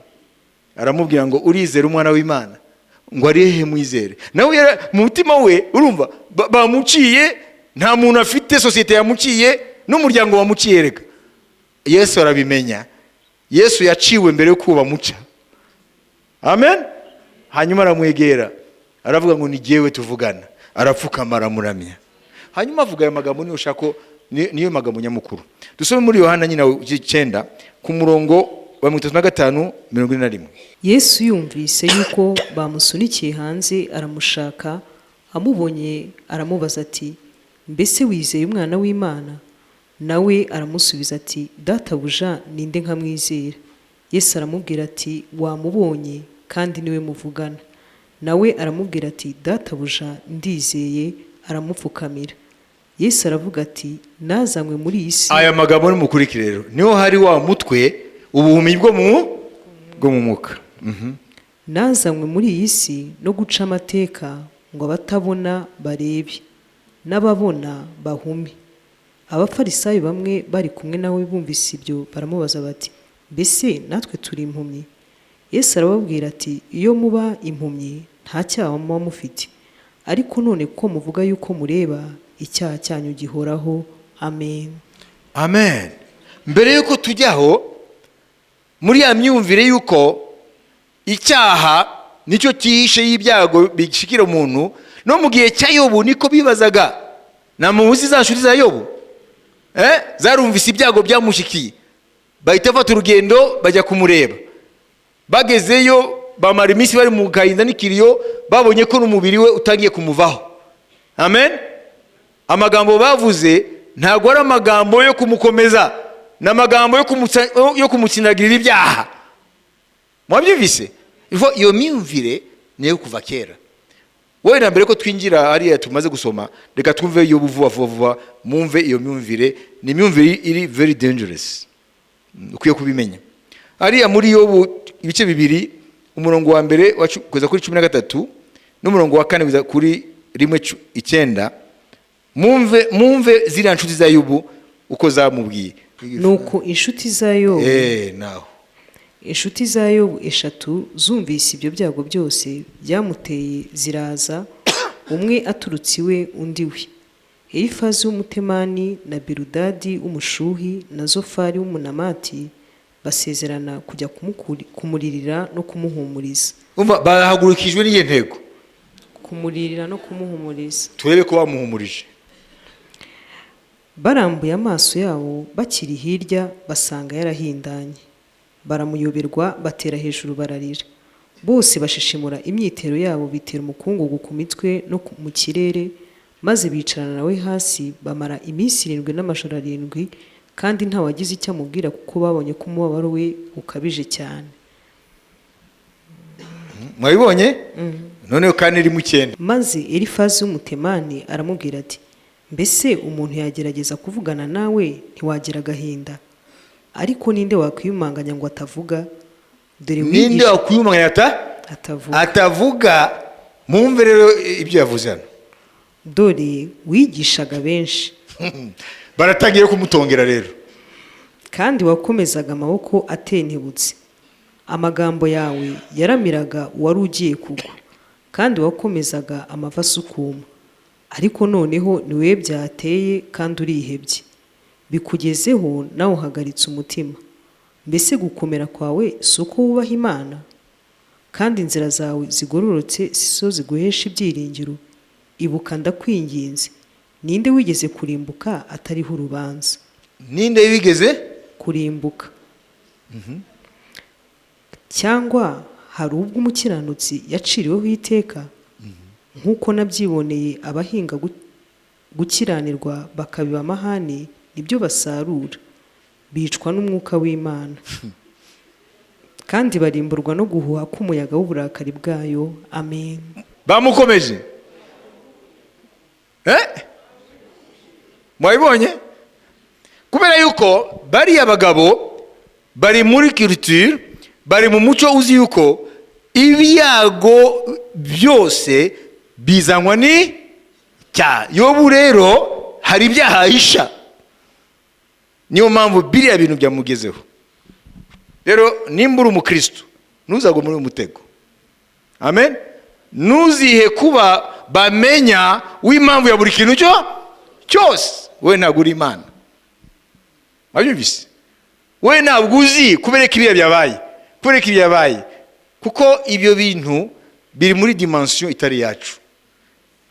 aramubwira ngo urizera umwana w'Imana? Ngo arihe mwizere? Nawe mu mutima we urumva bamuciye, nta muntu afite, societe yamuciye, n'umuryango wamuciye reka. Yesu arabimenya. Yesu yaciwe mbere yo kuba muca. Amen. Hanyuma aramwegera aravuga ngo ni jyewe tuvugana. Arapfukama aramuramya. Hanyuma avuga aya magambo niyo ushaka, niyo magambo nyamukuru. Dusome muri Yohana nyina 9 ku murongo wa 35:41. Yesu yumvise yuko bamusunikiye hanze aramushaka, amubonye aramubaza ati mbese wizeye umwana w'Imana? Nawe aramusubiza ati databuja ninde nkamwizera? Yesu aramubwira ati wamubonye kandi niwe muvugana. Nawe aramubwira ati databuja ndizeye, aramupfukamira. Yesu aravuga ati nazanywe muri iyi si. Aya magambo ni mukurikire rero, niho hari wa mutwe ubuhumyi bwo mu mwuka. Nazanywe muri iyi si no guca amateka ngo abatabona barebe, n'ababona bahume. Abafarisayo bamwe bari kumwe nawe bumvise ibyo baramubaza bati mbese natwe turi impumyi? Yesu arababwira ati iyo muba impumyi nta cyaha muba mufite, ariko none ko muvuga yuko mureba, icyaha cyanyu gihoraho. Amen. Amen. Mbere yuko tujyaho muri ya myumvire yuko icyaha nicyo cyihishe y'ibyago bishikira umuntu, no mu gihe cya Yobu niko bibazaga. Na muzi za shuri za Yobu zarumvise ibyago byamushikiye, bahita bafata urugendo bajya kumureba. Bagezeyo bamara iminsi bari mu gahinda n'ikiriyo, babonye ko n'umubiri we utangiye kumuvaho. Amen. Amagambo bavuze ntabwo ari amagambo yo kumukomeza, n'amagambo yo kumutsinagirira ibyaha. mwabyumvise iyo myumvire niyo kuva kera. Wowe na mbere ko twinjira hariya tumaze gusoma, reka twumve iyo vuba vuba mumve iyo myumvire. Ni imyumvire iri very dangerous, ukwiye kubimenya. Hariya muri yo ibice bibiri, umurongo wa mbere kugeza kuri 13 n'umurongo wa 4 kugeza kuri 1:9, mumve ziriya nshuti za Yobu uko zamubwiye. Nuko inshuti za Yobu naho inshuti za Yobu 3 zumvise ibyo byago byose byamuteye ziraza, umwe aturutse iwe undi we. Elifazi w'umutemani na Biludadi w'umushuhi na Zofari w'umunamati basezerana kujya kumuririra no kumuhumuriza. Umva bahagurukijwe n'iyo ntego, kumuririra no kumuhumuriza. turebe ko bamuhumurije. Barambuye amaso yabo bakiri hirya basanga yarahindanye, baramuyoberwa batera hejuru bararira. Bose bashishimura imyitero yabo bitera umukungugu ku mitwe no mu kirere, maze bicarana nawe hasi bamara iminsi 7 n'amajoro 7, kandi nta wagize icyo amubwira kuko babonye ko umubabaro we ukabije cyane. Mwabibonye? Noneho kandi iri mu 9. Maze Elifazi w'umutemani aramubwira ati, mbese umuntu yagerageza kuvugana nawe ntiwagira agahinda? Ariko ninde wakwiyumanganya ngo atavuga? Dore ninde wakwiyumanganya atavuga? Mumve rero ibyo yavuze hano. Dore wigishaga benshi baratangiye kumutongera rero, kandi wakomezaga amaboko atentebutse. Amagambo yawe yaramiraga uwari ugiye kugwa, kandi wakomezaga amava asukuma. Ariko noneho niwe byateye kandi urihebye, bikugezeho nawe uhagaritse umutima. Mbese gukomera kwawe si uko wubaha Imana? Kandi inzira zawe zigororotse sizo ziguhesha ibyiringiro? Ibuka ndakwinginze, ninde wigeze kurimbuka atariho urubanza? Ninde wigeze kurimbuka? Cyangwa hari ubwo umukiranutsi yaciriweho iteka? Nk'uko nabyiboneye abahinga gukiranirwa bakabiba amahane, nibyo basarura, bicwa n'umwuka w'Imana, kandi barimburwa no guhuha k'umuyaga w'uburakari bwayo. Amen. Bamukomeje mwabibonye? Kubera yuko bari abagabo bari muri culture, bari mu muco uzi yuko ibyago byose bizanwa ni cya Yobu. Rero hari ibyaha ahisha, niyo mpamvu biriya bintu byamugezeho. Rero nimba uri umukristo ntuzagwe muri umutego. Amen. Nuzihe kuba bamenya w'impamvu ya buri kintu cyose. We ntabwo uri Imana. Wabyumvise? We ntabwo uzi kubereka ibiya byabaye, kuko ibyo bintu biri muri dimension itari yacu.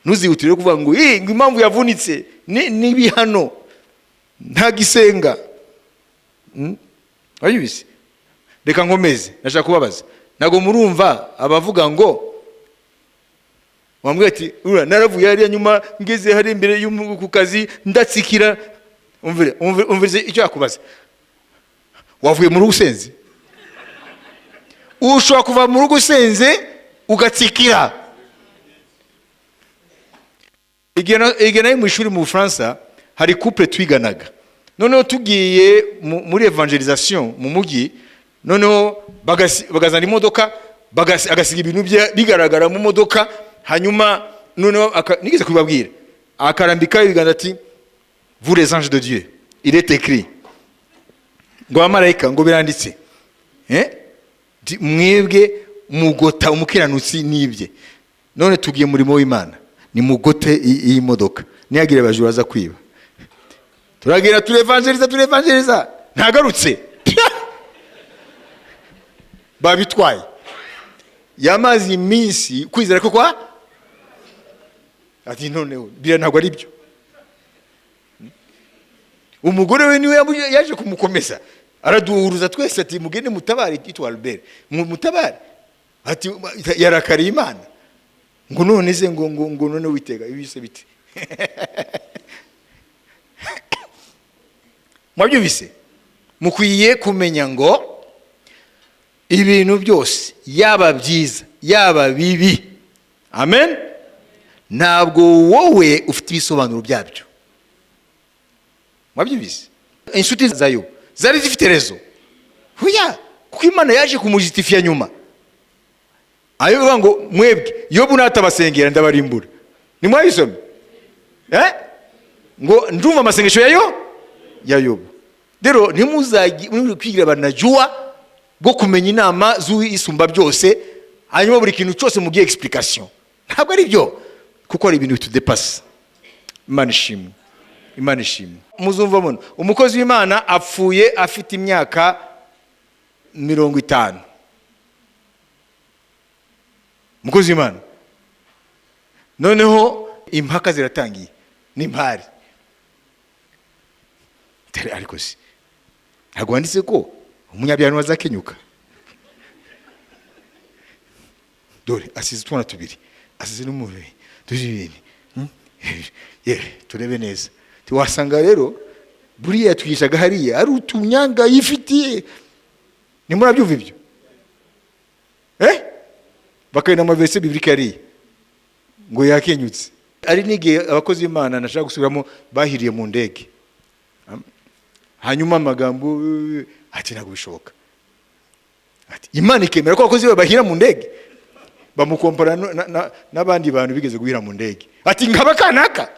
Ntuzihutire kuvuga ngo impamvu yavunitse ni hano nta gisenga. Wabyumvise? Reka nkomeze, nashaka kubabaza. Nago murumva abavuga ngo wambwiye ati naravuye hariya nyuma ngeze hari imbere ku kazi ndatsikira. Umvire icyo yakubaza. Wavuye mu rugo usenze? Ushobora kuva mu rugo usenze ugatsikira. Igihe nari mu ishuri mu Bufaransa, hari couple twiganaga. Noneho tugiye muri evangelisation mu mujyi, noneho bagazana imodoka, agasiga ibintu bigaragara mu modoka. Hanyuma noneho nigeze kubabwira, akarambika ibiganza ati, vous les anges de Dieu, il est écrit ngo abamarayika ngo biranditse, mwebwe mugota umukiranutsi nibye. None tugiye murimo w'Imana, ni mugote iyi modoka, niyagire abajura baza kwiba. Turagira turevangeliza ntagarutse. Babitwaye yamazi iminsi kwizera ko kwa ati noneho bira ntabwo ari byo. Umugore we niwe yaje kumukomeza, araduhuruza twese ati mugende mutabare kitwa Albert, mutabare ati yarakariye Imana. Ngo none ze ngo none witega ibise bite. Mwabyumvise? Mukwiye kumenya ngo ibintu byose yaba byiza yaba bibi, amen, ntabwo wowe ufite ibisobanuro byabyo. Mwabyumvise? Inshuti za Yobu zari zifite rezo, huya, kuko Imana yaje kumujistifia nyuma. Ayo ngo mwebwe Yobu natabasengera ndabarimbura. Nimwayisome? Ngo ndumva amasengesho ya Yobu. Rero ntimuzagi kwigira banajua bwo kumenya inama z'isumba byose, hanyuma buri kintu cyose mugiye explication. Ntabwo ari byo, kuko ari ibintu bitudepasa. Imana ishimwe, Imana ishimwe. Muzumva muno umukozi w'Imana apfuye afite imyaka 50. Umukozi w'Imana noneho impaka ziratangiye n'impari. Ariko si ntabwo wanditse ko umunyabyano wazakenyuka? Dore asize utwana tubiri, asize n'umubiri tujibini. Turebe neza. Tiwasanga rero buriya twigishaga hariya ari utunyanga yifitiye. Nimurabyumva ibyo? Bakayina mu verse biblique hariya ngo yakenyutse. Ari n'igihe abakozi b'Imana nashaka gusubiramo bahiriye mu ndege. Hanyuma amagambo ati ntabwo bishoboka. Ati Imana ikemera ko abakozi bahira mu ndege? Bamukompara n'abandi bantu bigeze guhira mu ndege. Ati nkaba kanaka.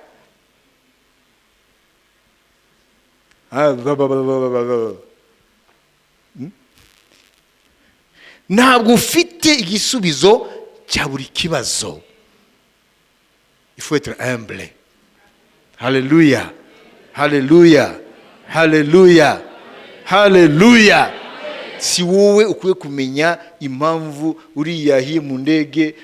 Ntabwo ufite igisubizo cya buri kibazo. Il faut être humble. Hallelujah. Hallelujah. Hallelujah. Hallelujah. Si wowe ukwiye kumenya impamvu uriya hiye mu ndege,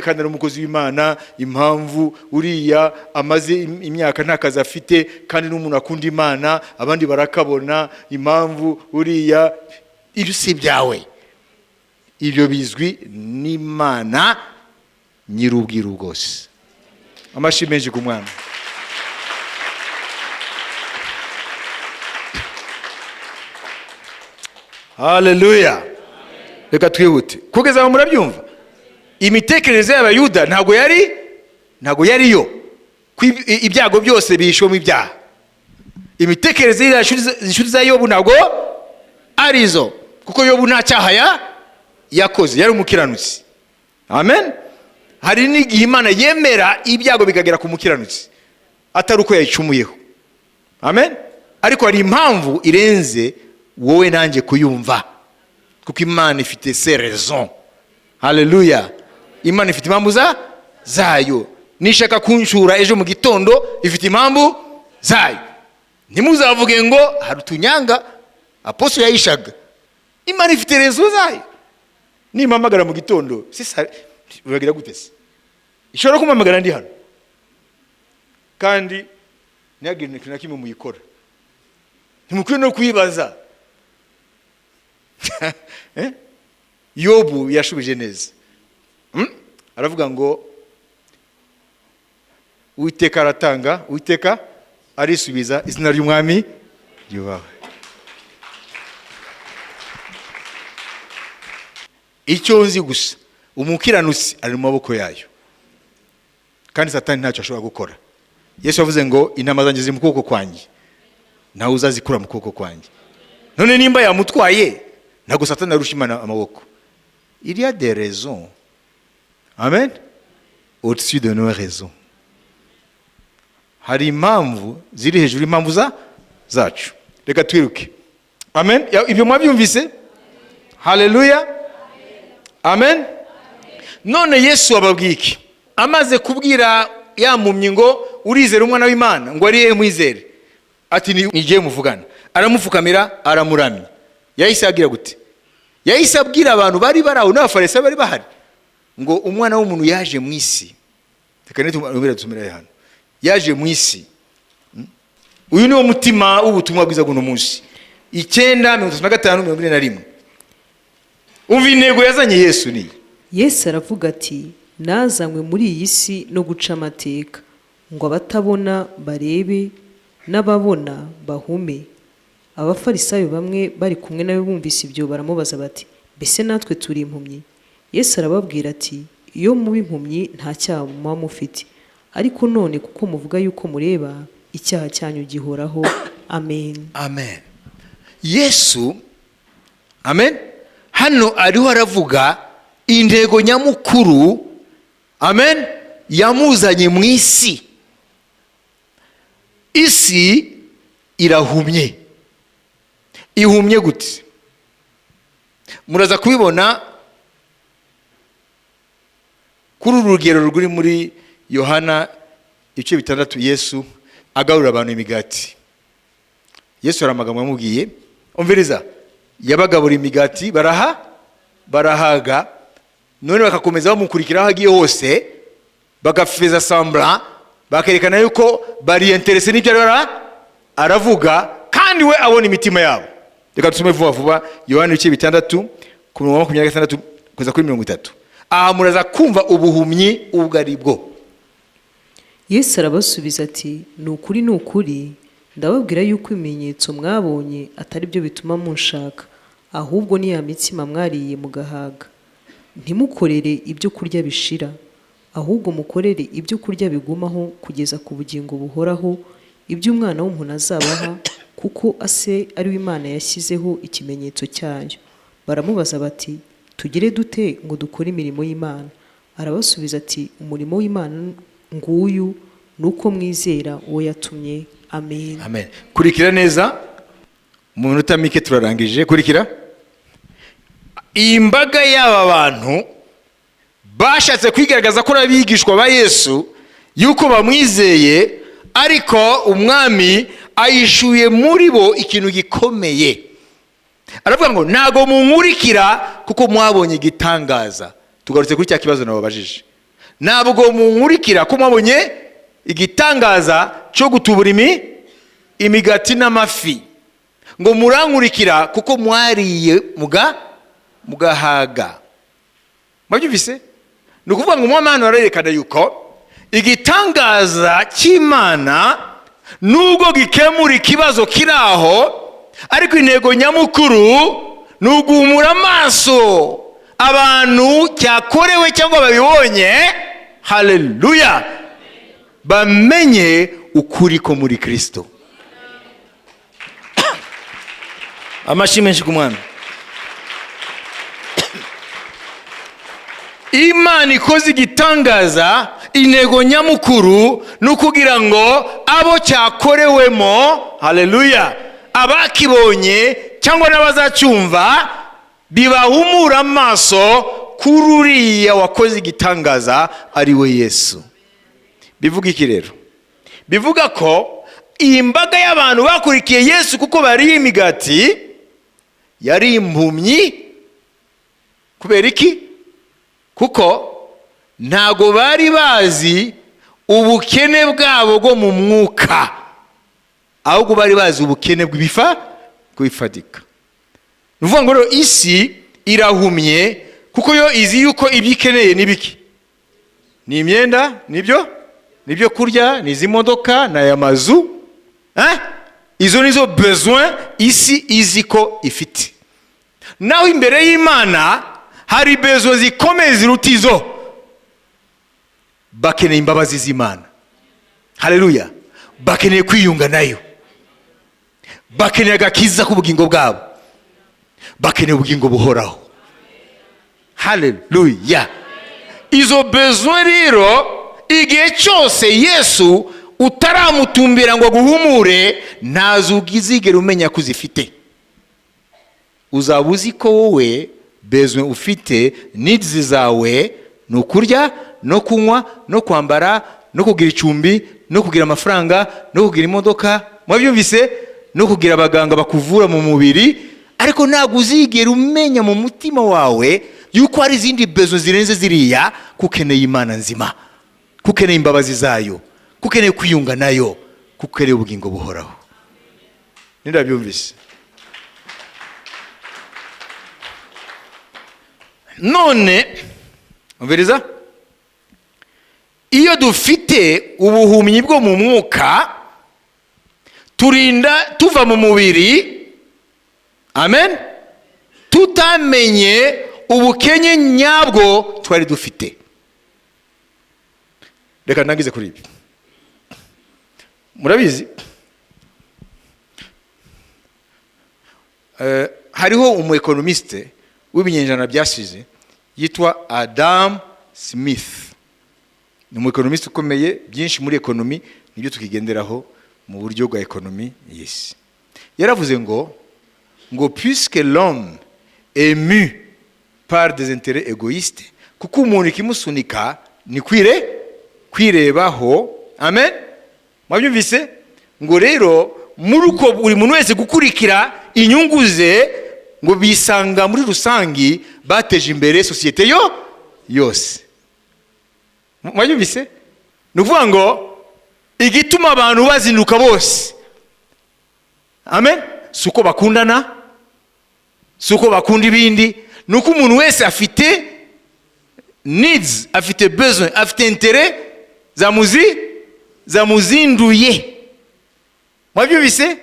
kandi ari umukozi w'Imana, impamvu uriya amaze imyaka nta kazi afite kandi n'umuntu akunda Imana, abandi barakabona, impamvu uriya, ibyo si byawe. Ibyo bizwi n'Imana nyir'ubwiru bwose. Amashi menshi ku mwana. Hallelujah. Reka twihute. Kugeza mu murabyumva? Imitekerereze y'Abayuda ntabwo yari yo. Ibyago byose bishwe mu ibyaha. Imitekerereze y'inshuti za Yobu ntabwo arizo, kuko Yobu nta cyaha yakoze, yari umukiranutsi. Amen. Hari n'igihe Imana yemera ibyago bikagera ku mukiranutsi atari uko yayicumuyeho. Amen. Ariko hari impamvu irenze wowe nanjye kuyumva, kuko Imana ifite ses raisons. Hallelujah. Imana ifite impamvu zayo. Nishaka kunshura ejo mu gitondo ifite impamvu zayo. Ntimuzavuge ngo hari utunyanga apostle yayishaga. Imana ifite raisons zayo. Nimpamagara mu gitondo sisa uragira gute se? Ishobora kumpamagara ndi hano kandi ntihagire ikintu na kimwe muyikora. Ntimukwiye no kwibaza. Yobu yashubije neza. Aravuga ngo Uwiteka aratanga, Uwiteka arisubiza, izina ry'Umwami ryubahwe. Icyo nzi gusa, umukiranutsi ari mu maboko yayo, kandi Satani ntacyo ashobora gukora. Yesu yavuze ngo intama zanjye ziri mu kuboko kwanjye, nawe uzazikura mu kuboko kwanjye. None nimba yamutwaye, ntabwo Satani arusha Imana amaboko. Il y a des raisons. Amen. Au-dessus de nos raisons. Hari impamvu ziri hejuru impamvu zacu. Reka twiruke. Amen. Ibyo mwabyumvise? Hallelujah. Amen. None Yesu ababwiye iki? Amaze kubwira yampumyi ngo urizera umwana w'Imana, ngo ari mwizere. Ati nigiye muvugana. Aramupfukamira, aramuramya. Yahise agira gute? Yahise abwira abantu bari baraho n'abafarisa bari bahari ngo umwana w'umuntu yaje mu isi. Reka tumire hano. Yaje mu isi. Uyu ni wo mutima w'ubutumwa bwiza bw'uno munsi. 9:35-21. Umva intego yazanye Yesu ni. Yesu aravuga ati nazanywe muri iyi si no guca amateka ngo abatabona barebe n'ababona bahume. Abafarisayo bamwe bari kumwe nawe bumvise ibyo baramubaza bati mbese natwe turi impumyi? Yesu arababwira ati, iyo muba impumyi nta cyaha muba mufite, ariko none kuko muvuga yuko mureba, icyaha cyanyu gihoraho. Amen. Amen. Yesu, amen, hano ariho aravuga intego nyamukuru, amen, yamuzanye mu isi. Isi irahumye. Ihumye gute? Muraza kubibona kuri uru rugero ruri muri Yohana ibice 6, Yesu agaburira abantu imigati. Yesu hari amagambo yamubwiye, umviriza, yabagabura imigati barahaga, none bakakomeza bamukurikira aho agiye hose, bagafeza semblant, bakerekana yuko bari interese n'ibyo aravuga, kandi we abona imitima yabo. Reka tusome vuba Yohana ibice 6 ku 26 kuza kuri 30. Aha muraza kumva ubuhumyi ubwo ari bwo. Yesu arabasubiza ati, ni ukuri ndababwira yuko ibimenyetso mwabonye atari byo bituma munshaka, ahubwo ni ya mitsima mwariye mugahaga. Ntimukorere ibyo kurya bishira, ahubwo mukorere ibyo kurya bigumaho kugeza ku bugingo buhoraho, ibyo umwana w'umuntu azabaha, kuko ase ari we Imana yashyizeho ikimenyetso cyayo. Baramubaza bati, tugire dute ngo dukore imirimo y'Imana? Arabasubiza ati, umurimo w'Imana nguyu, nuko mwizera uwo yatumye. Amen. Amen. Kurikira neza, mu minota mike turarangije. Kurikira. Imbaga y'aba bantu bashatse kwigaragaza ko abigishwa ba Yesu yuko bamwizeye, ariko umwami ayishuye muri bo ikintu gikomeye. Aravuga ngo ntago munkurikira kuko mwabonye igitangaza. Tugarutse kuri cya kibazo nababajije. Ntabwo munkurikira ko mwabonye igitangaza cyo gutubura imigati n'amafi, ngo murankurikira kuko mwariye mugahaga. Mwabyumvise? Ni ukuvuga ngo umwami arerekana yuko igitangaza cy'Imana nubwo gikemura ikibazo kiraho, ariko intego nyamukuru ni uguhumura amaso abantu cyakorewe cyangwa babibonye, haleluya, bamenye ukuri ko muri Kristo. Amashyi menshi ku Mwami. Imana ikoze igitangaza, intego nyamukuru ni ukugira ngo abo cyakorewemo, haleluya, abakibonye cyangwa n'abazacyumva bibahumura amaso kuri uriya wakoze igitangaza ari we Yesu. Bivuga iki rero? Bivuga ko iyi mbaga y'abantu bakurikiye Yesu kuko bari imigati yari impumyi. Kubera iki? Kuko ntago bari bazi ubukene bwabo bwo mu mwuka, ahubwo bari bazi ubukene bw'ibifadika. Nuvuga ngo isi irahumye kuko yo izi yuko ibyo ikeneye ni biki? Ni imyenda, nibyo kurya, ni izimodoka, na ya mazu, izo nizo besoin isi izi ko ifite. Naho imbere y'Imana hari besoin zikomeye ziruta izo. Bakeneye imbabazi z'Imana, haleluya, bakeneye kwiyunga nayo, bakeneye agakiza k'ubugingo bwabo, bakeneye ubugingo buhoraho, haleluya. Izo besoin rero igihe cyose Yesu utaramutumbira ngo aguhumure, ntazugizigera umenya ko uzifite. Uzaba uzi ko wowe besoin ufite, needs zawe ni ukurya, no kunywa, no kwambara, no kugira icumbi, no kugira amafaranga, no kugira imodoka, mwabyumvise, no kugira abaganga bakuvura mu mubiri. Ariko ntabwo uzigera umenya mu mutima wawe yuko hari izindi besoin zirenze ziriya, kukeneye Imana nzima, kukeneye imbabazi zayo, kukeneye kwiyunga nayo, kukeneye ubugingo buhoraho. Ndabyumvise. None umviriza, iyo dufite ubuhumyi bwo mu mwuka, turinda tuva mu mubiri, amen, tutamenye ubukenye nyabwo twari dufite. Reka ndangize kuri ibi. Murabizi hariho umu-economiste w'ibinyenjana byashize yitwa Adam Smith. Ni umu-economiste ukomeye, byinshi muri ekonomi nibyo tukigenderaho mu buryo bwa ekonomi y'isi. Yaravuze ngo puisque l'homme est mu par des intérêts égoïstes, kuko umuntu ikimusunika ni kwirebaho. Amen. Mwabyumvise? Ngo rero muri uko buri muntu wese gukurikira inyungu ze, ngo bisanga muri rusangi bateje imbere societe yose. Mwabyumvise? Nuvuga ngo igituma abantu bazinduka bose, amen, suko bakundana, suko bakunda ibindi, nuko umuntu wese afite needs, afite besoin, afite intérêt zamuzinduye. Mwabyumvise?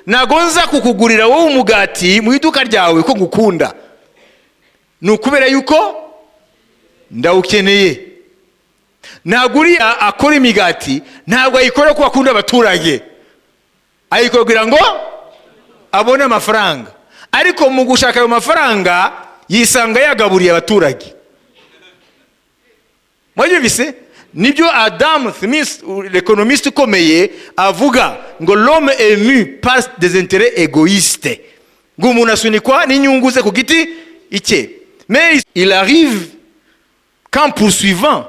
Nagonza kukugurira wowe umugati mu iduka ryawe ko ngukunda, nukubera yuko ndawukeneye. Naguriya akora imigati ntabwo ayikora ko akunda abaturage, ayikora kugira ngo abone amafaranga, ariko mu gushaka ayo mafaranga yisanga yagaburiye abaturage. Mwabyumvise? Nibyo Adam Smith, l'économiste ukomeye, avuga ngo l'homme est mu par des intérêts égoïstes, ngo umuntu asunikwa n'inyungu ze ku giti icye. Mais il arrive qu'en poursuivant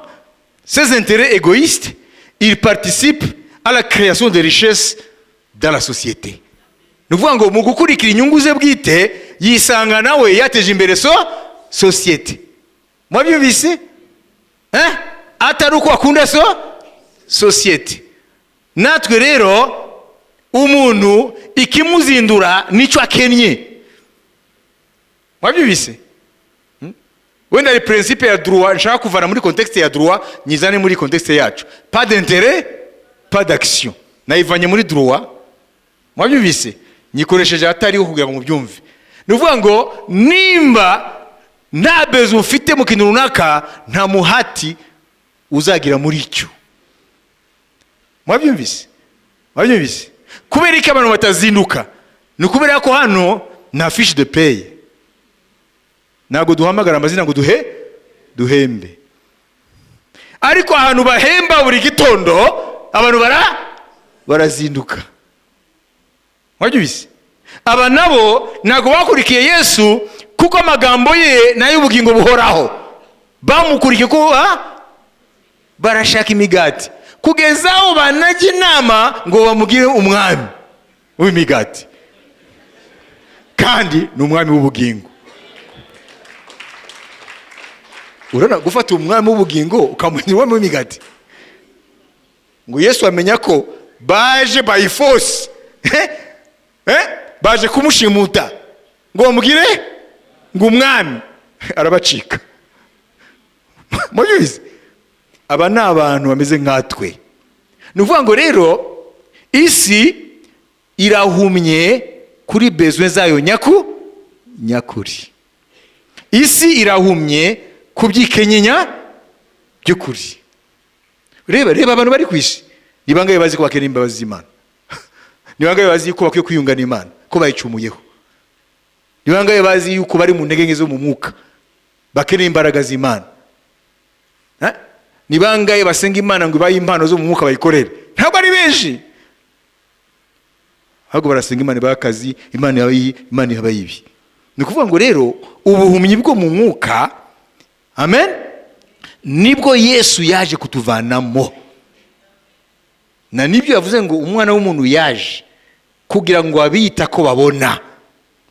ces intérêts égoïstes, il participe à la création de richesses dans la société. Nuvuga ngo mu gukurikira inyungu ze bwite yisanga nawe yateje imbere société. Mwabyumvise? Atari uko akunda société. Natwe rero umuntu ikimuzindura nico akennye. Mwabyumvise? Wenda ari principe ya droit nshaka kuvana muri contexte ya droit nyizane muri contexte yacu. Pas d'intérêt, pas d'action. Naivanye muri droit. Mwabyumvise? Nyikoresheje atariho kugira ngo mubyumve. Nuvuga ngo nimba nta bezo ufite mu kintu runaka, nta muhati uzagira muri icyo. Mwabyumvise? Kubera iki abantu batazinduka? Ni kubera ko hano na fiche de paye. Ntabwo duhamagara amazina ngo duhembe. Ariko ahantu bahemba buri gitondo abantu barazinduka. Mwabyumvise? Aba nabo ntabwo bakurikiye Yesu kuko amagambo ye nayo ubugingo buhoraho. Bamukurikiye ko barashaka imigati, kugezaho banajya inama ngo bamugire umwami w'imigati, kandi ni umwami w'ubugingo. Urana gufata umwami w'ubugingo ukamugira umwami w'imigati, ngo Yesu amenya ko baje by force, baje kumushimuta ngo bamugire ngo umwami, arabacika. Mwabyumvise? Aba ni abantu bameze nkatwe. Nuvuga ngo rero isi irahumye kuri besoin zayo nyakuri. Isi irahumye kubyikenyenya by'ukuri. Reba abantu bari kwishi, ni bangaye bazi ko bakeneye imbabazi z'Imana. Ni bangaye bazi ko bakwiye kwiyungana Imana, ko bayicumuyeho. Ni bangaye bazi yuko bari mu ntege nke zo mu mwuka, bakeneye imbaraga z'Imana. Ni bangaye basenga Imana ngo ibaye impano zo mu mwuka bayikorere? Ntabwo ari benshi. Ahubwo barasenga Imana bakazi, Imana yabaye ibi. Ni kuvuga ngo rero ubuhumyi bwo mu mwuka, amen, nibwo Yesu yaje kutuvanamo. Na nibyo yavuze ngo umwana w'umuntu yaje kugira ngo abita ko babona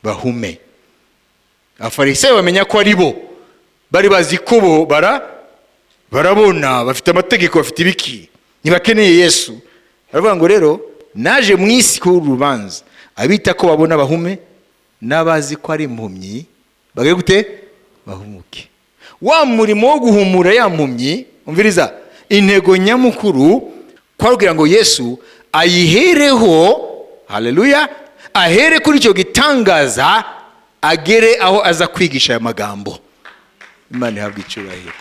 bahume. Abafarisayo bamenya ko ari bo, bari bazi ko bo barabona, bafite amategeko, bafite ibiki, ntibakeneye Yesu. Baravuga ngo rero naje mu isi ku rubanza abita ko babona bahume, n'abazi ko ari impumyi bagire gute? Bahumuke. Wa murimo wo guhumura ya mpumyi, umviriza, intego nyamukuru kwarugira ngo Yesu ayihereho, haleluya, ahere kuri icyo gitangaza agere aho aza kwigisha aya magambo. Imana ihabwe icyubahiro.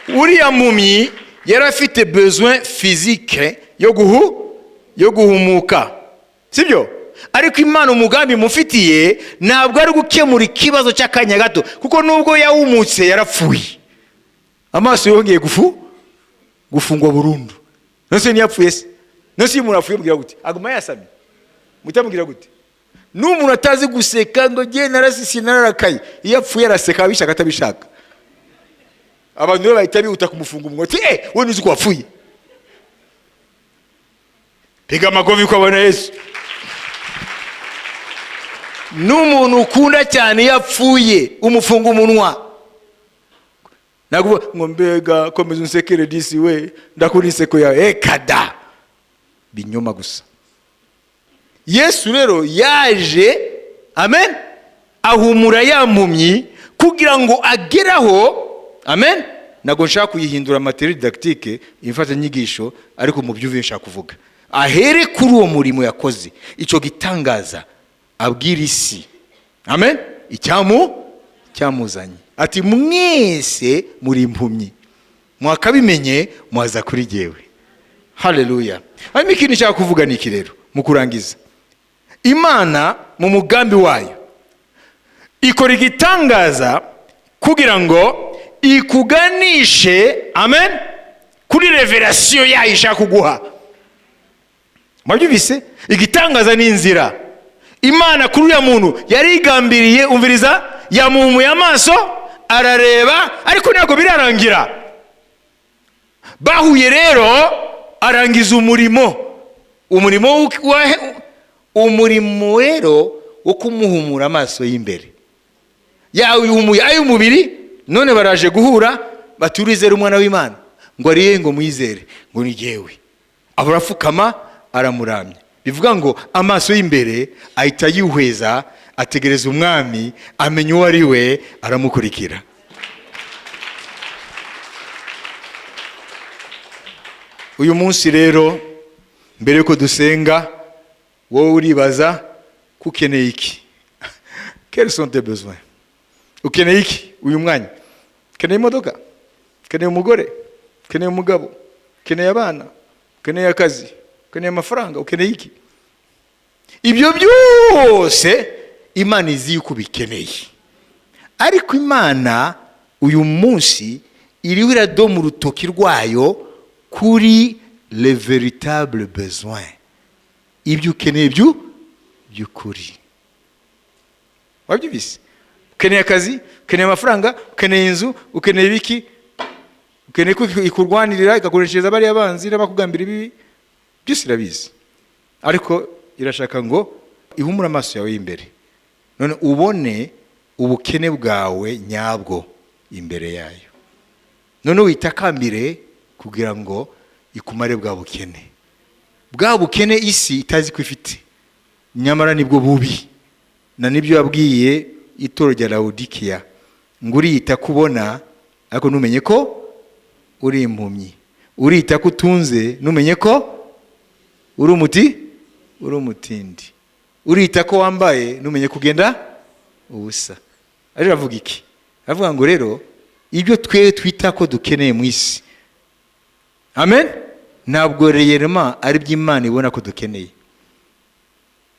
Uriya mpumyi yari afite besoin physique yo guhumuka, sibyo? Ariko Imana umugambi mufitiye ntabwo ari gukemura ikibazo cy'akanya gato, kuko nubwo yahumutse yarapfuye, amaso yongeye gufungwa burundu. Nose ntiyapfuye se? Nose iyo umuntu apfuye mubwira gute? Aguma yasamye? Mutamubwira gute? N'umuntu atazi guseka ngo ngiye narasisi nararakaye, iyo apfuye araseka abishaka atabishaka. Abantu rero bahita bihuta kumufunga umunwa, ati wowe ntuzi ko wapfuye. Piga amakofi ko abona Yesu. N'umuntu ukunda cyane yapfuye umufunga umunwa. Nakuvuga ngo mbega komeza unsekere disi we, ndakunda inseko yawe. Kada binyoma gusa. Yesu rero yaje, amen, ahumura ya mpumyi kugira ngo ageraho, amen. Nago nshaka kuyihindura materi didactique imfata nyigisho, ariko mu byuve nshaka kuvuga ahere kuri uwo murimo yakoze, icyo gitangaza abwira isi, amen, icyamuzanye ati mwese muri impumyi mwakabimenye mwaza kuri jyewe. Haleluya. Hanyuma ikintu nshaka kuvuga ni iki rero mu kurangiza, Imana mu mugambi wayo ikora igitangaza kugira ngo ikuganishe, amen, kuri revelation yayo ishaka kuguha. Mwabyumvise? Igitangaza ni inzira. Imana kuri uriya muntu yarigambiriye, umviriza, yamumuye amaso arareba, ariko ntabwo birarangira. Bahuye rero arangiza umurimo rero wo kumuhumura amaso y'imbere. Yawihumuye ay'umubiri, none baraje guhura baturizera umwana w'Imana ngo ariye ngo mwizere ngo ni jyewe. Abarafukama aramuramya. Bivuga ngo amaso y'imbere ahita yihweza, ategereza umwami, amenya uwo ari we, aramukurikira. Uyu munsi rero mbere yuko dusenga, wowe uribaza kukeneye iki? Quels sont tes besoins? Ukeneye iki uyu mwanya? Ukeneye imodoka? Ukeneye umugore? Ukeneye umugabo? Ukeneye abana? Ukeneye akazi? Ukeneye amafaranga? Ukeneye iki? Ibyo byose Imana izi yuko bikeneye. Ariko Imana uyu munsi iriho iradoma urutoki rwayo kuri les véritables besoins, ibyo ukeneye by'ukuri. Wabyumvise? Ukeneye akazi, ukeneye amafaranga, ukeneye inzu, ukeneye ibiki, ukeneye ko ikurwanirira ikakoreshereza bari abanzi n'abakugambira ibi, byose irabizi. Ariko irashaka ngo ihumura amaso yawe y'imbere, none ubone ubukene bwawe nyabwo imbere yayo. None witakambire kugira ngo ikumare bwa bukene. Bwa bukene isi itazi ko ifite, nyamara nibwo bubi. Na nibyo yabwiye itoro rya Laodikiya ngo uriyita kubona ariko numenye ko uri impumyi, uriyita kutunze numenye ko uri umutindi, uriyita ko wambaye numenye kugenda ubusa. Ari avuga iki? Avuga ngo rero ibyo twita ko dukeneye mu isi, amen, ntabwo reyerema ari by'Imana ibona ko dukeneye.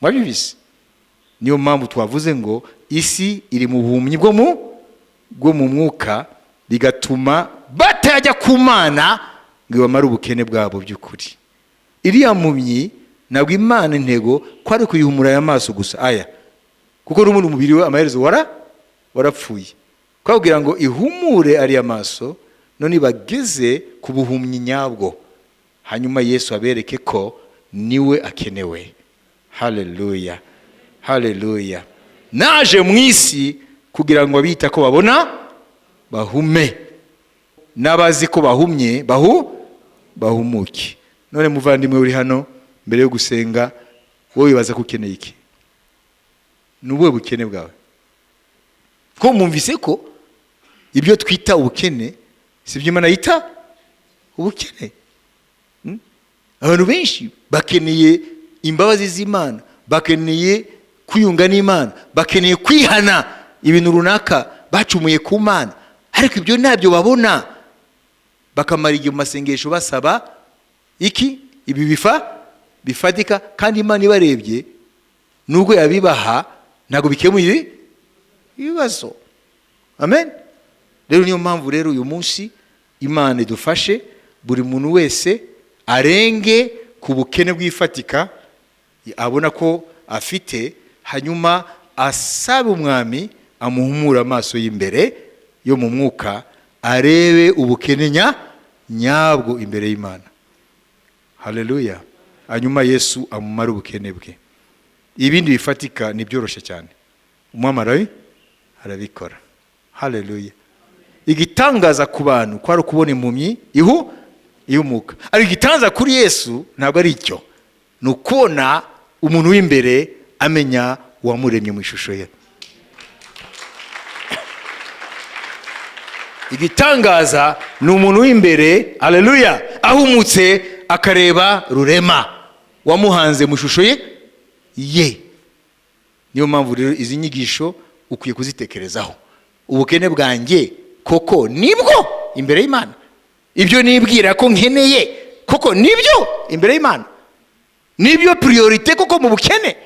Mwabyumvise? Niyo mpamvu twavuze ngo isi iri mu buhumyi bwo mu mwuka, bigatuma batajya ku Mana ngo bamare ubukene bwabo by'ukuri. Iriya mpumyi ntabwo Imana intego ko ari kuyihumura aya maso gusa aya, kuko n'umuntu umubiri we amaherezo warapfuye. Kwabwira ngo ihumure ariya maso, none bageze ku buhumyi nyabwo, hanyuma Yesu abereke ko niwe akenewe. Haleluya, haleluya. Naje mu isi kugira ngo abita ko babona bahume, n'abazi ko bahumye bahumuke. None muvandimwe uri hano, mbere yo gusenga, wowe wibaza ko ukeneye iki? Nubuhe bukene bwawe? Ko mwumvise ko ibyo twita ubukene si byo Imana yita ubukene. Abantu benshi bakeneye imbabazi z'Imana, bakeneye kwiyunga n'Imana, bakeneye kwihana ibintu runaka bacumuye ku Mana, ariko ibyo ntabyo babona. Bakamara igihe mu masengesho basaba iki? Ibi bifatika, kandi Imana ibarebye nubwo yabibaha ntabwo bikemuye ibibazo. Amen. Rero niyo mpamvu rero uyu munsi Imana idufashe buri muntu wese arenge ku bukene bw'ifatika abona ko afite, hanyuma asabe umwami amuhumura amaso y'imbere yo mu mwuka, arebe ubukene nyabwo imbere y'Imana. Haleluya. Hanyuma Yesu amumara ubukene bwe. Ibindi bifatika ni byoroshye cyane, umwami arabikora. Haleluya. Igitangaza ku bantu ko ari kubona impumyi ihumuka, ariko igitangaza kuri Yesu ntabwo ari icyo, ni ukubona umuntu w'imbere amenya uwamuremye mu ishusho ye. Igitangaza ni umuntu w'imbere, haleluya, ahumutse akareba rurema wamuhanze mu ishusho ye. Niyo mpamvu rero izi nyigisho ukwiye kuzitekerezaho. Ubukene bwanjye koko nibwo imbere y'Imana? Ibyo nibwira ko nkeneye koko nibyo imbere y'Imana? Nibyo priorite koko mu bukene?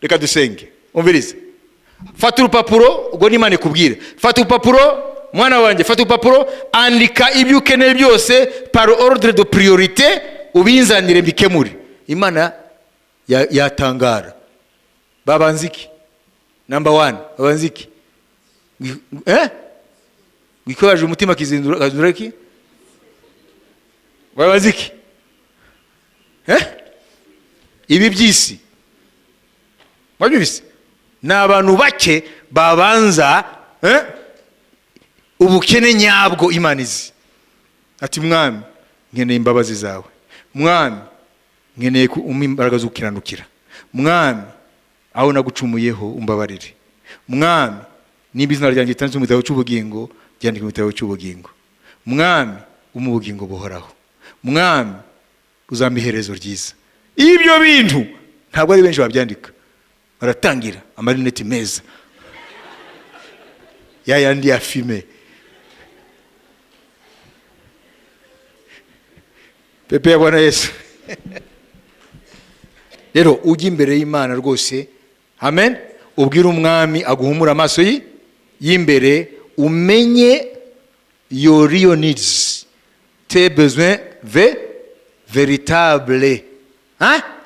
Reka dusenge. Umvirize. Fata urupapuro, ubwo n'Imana ikubwira. Fata urupapuro, mwana wanjye, fata urupapuro, andika ibyo ukeneye byose par ordre de priorité, ubinzanire mbikemure. Imana yatangara. Babanziki number 1, babanziki wikoraje umutima kizindura ki? Babanziki ibi byisi wabibise n'abantu bake babanza ubukene nyabwo Imana izi. Ati mwami nkeneye imbabazi zawe, mwami nkeneye imbaraga zo gukiranukira, mwami aho nagucumuyeho umbabarire, mwami niba izina ryanjye ryanditse mu gitabo cy'ubugingo ryandike mu gitabo cy'ubugingo, mwami mu bugingo buhoraho, mwami uzampa iherezo ryiza. Ibyo bintu ntabwo ari benshi babyandika, baratangira amarineti meza yayandi ya fime pepe ya Bwana Yesu. Rero ujye imbere y'Imana rwose, amen, ubwira umwami aguhumura amaso y'imbere, umenye your real needs, tes besoins véritables,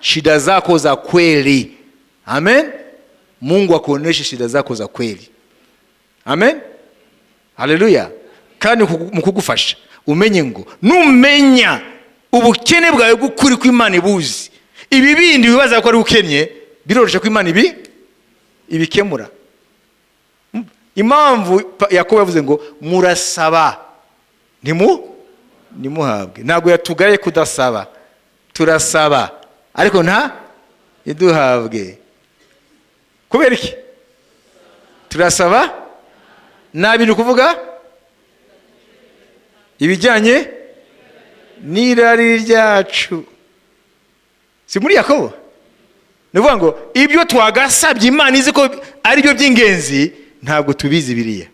shida zako za kweli. Amen. Mungu akuoneshe shida zako za kweli. Amen. Haleluya. Kandi mukugufasha umenye ngo numenya ubukene bwawe gukuri ko Imana ibuzi, ibi bindi bibaza ko ari ukennye biroroshye ko Imana ibikemura. Impamvu Yakobo yavuze ngo murasaba nimuhabwe. Ntabwo yatugaye kudasaba, turasaba ariko iduhabwe. Kubera iki? Turasaba nta bintu kuvuga ibijyanye n'irari ryacu. Si muri Yakobo? Nivuga ngo ibyo twagasabye Imana izi ko ari byo by'ingenzi ntabwo tubizi biriya.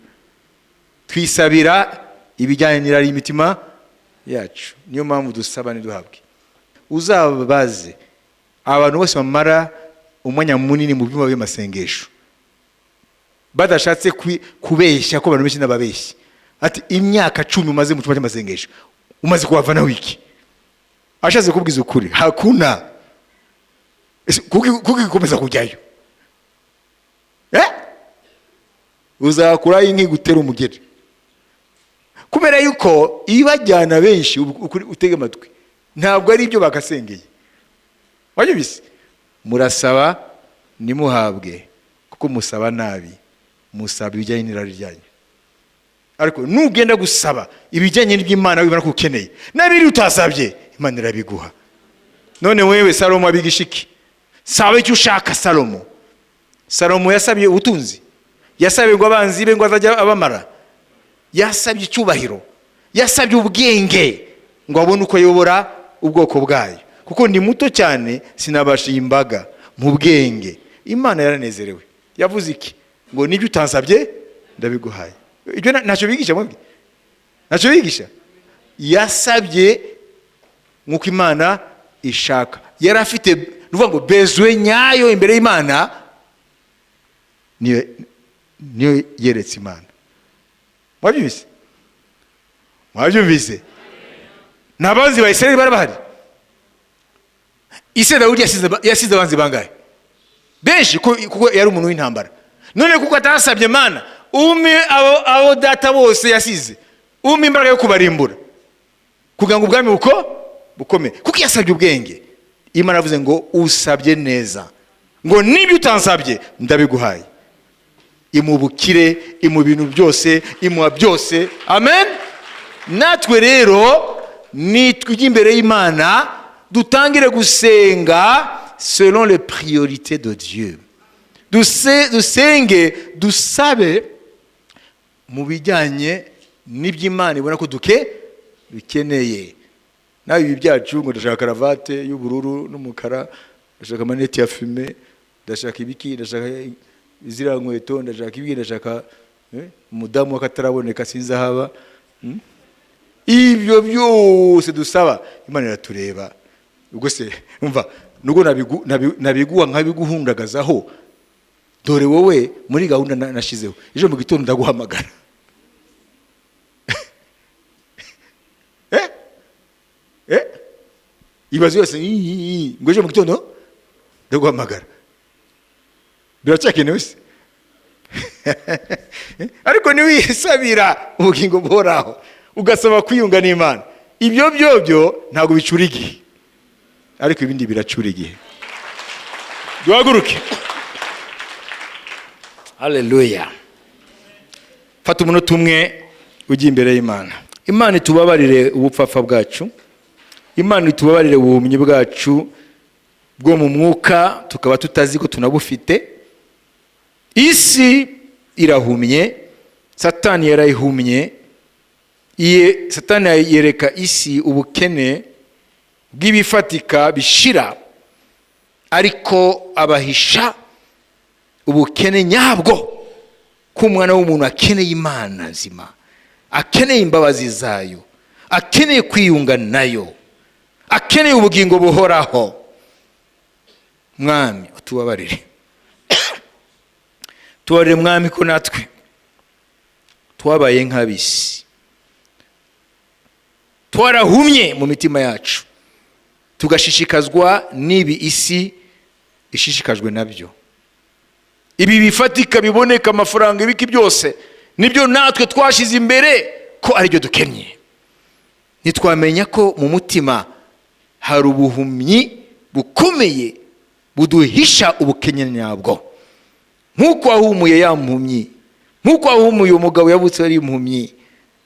Twisabira ibijyanye n'irari imitima yacu. Niyo mpamvu dusaba ntiduhabwe. Uzabaze abantu bose bamara umwanya munini mu byuma by'amasengesho badashatse kubeshya ko abantu benshi n'ababeshyi. Ati imyaka 10 umaze mu cyumba cy'amasengesho umaze kuhavana wiki, ashatse kubwiza ukuri hakuna kuki komeza kujyayo. Uzakura inki gutera umugeri, kubera yuko ibajyana benshi utege amatwi ntabwo ari ibyo bakasengeye. Wajubise murasaba nimuhabwe kuko musaba nabi, musaba ibijyanye n'irari ryanyu. Ariko nugenda gusaba ibijyanye n'iby'Imana wibona ko ukeneye nabiri utasabye Imana irabiguha. None wewe Salomo abigishiki, saba icyo ushaka. Salomo yasabye ubutunzi, yasabye ngo abanzi be ngo azajya abamara, yasabye icyubahiro, yasabye ubwenge ngo abone uko yobora ubwoko bwayo, kuko ndi muto cyane sinabasha imbaga mu bwenge. Imana yaranezerewe. Yavuze iki? Ngo nibyo utansabye ndabiguhaye. Ibyo ntacyo bigisha mwebwe? Ntacyo bigisha? Yasabye nk'uko Imana ishaka. Yari afite nuvuga ngo bezwe nyayo imbere y'Imana, niyo yeretse Imana. Mwabyumvise? Mwabyumvise? N'abanzi ba Israeli bari bahari. Ise Dawudi yasize abanzi bangahe? Benshi, kuko yari umuntu w'intambara. None kuko atasabye Imana, abo data bose yasize, imbaraga yo kubarimbura kugira ngo ubwami bukome. Kuko yasabye ubwenge. Imana yavuze ngo usabye neza, ngo nibyo utansabye ndabiguhaye. Imubukire, imu bintu byose, imuha byose. Amen. Natwe rero nitujye imbere y'Imana, dutangire gusenga selon les priorités de Dieu. Dusenge, dusabe mu bijyanye n'iby'Imana ibona ko dukeneye. Nawe ibi byacu ngo ndashaka karavate y'ubururu n'umukara, ndashaka maneti ya fume, ndashaka ibiki, ndashaka izira nkweto, ndashaka ibiki, ndashaka umudamu wakataraboneka sinzi haba. Ibyo byose dusaba Imana iratureba. Ubwo se umva, nugo nabiguha nkabiguhundagazaho, dore wowe muri gahunda nashizeho, ejo mu gitondo ndaguhamagara. Ibazo yose ngo ejo mu gitondo ndaguhamagara. Biracyakenewe se? Ariko niwisabira ubugingo buhoraho, ugasaba kwiyunga n'Imana, ibyo ntabwo bicura igihe, ariko ibindi biracura igihe. Duhaguruke. Haleluya. Fata umunota umwe ujye imbere y'Imana. Imana itubabarire ubupfapfa bwacu, Imana itubabarire ubuhumyi bwacu bwo mu mwuka, tukaba tutazi ko tunabufite. Isi irahumye, Satani yarayihumye. Satani yereka isi ubukene bw'ibifatika bishira, ariko abahisha ubukene nyabwo k'umwana w'umuntu akeneye Imana nzima, akeneye imbabazi zayo, akeneye kwiyunga nayo, akeneye ubugingo buhoraho. Mwami utubabarire. Tubarire Mwami ko natwe twabaye nk'abisi, twarahumye mu mitima yacu, tugashishikazwa n'ibi isi ishishikajwe nabyo. Ibi bifatika biboneka, amafaranga, ibiki byose, nibyo natwe twashize imbere ko ari byo dukennye. Nitwamenya ko mu mutima hari ubuhumyi bukomeye buduhisha ubukennye nyabwo. Nk'uko wahumuye ya mpumyi, nk'uko wahumuye umugabo yavutse ari impumyi,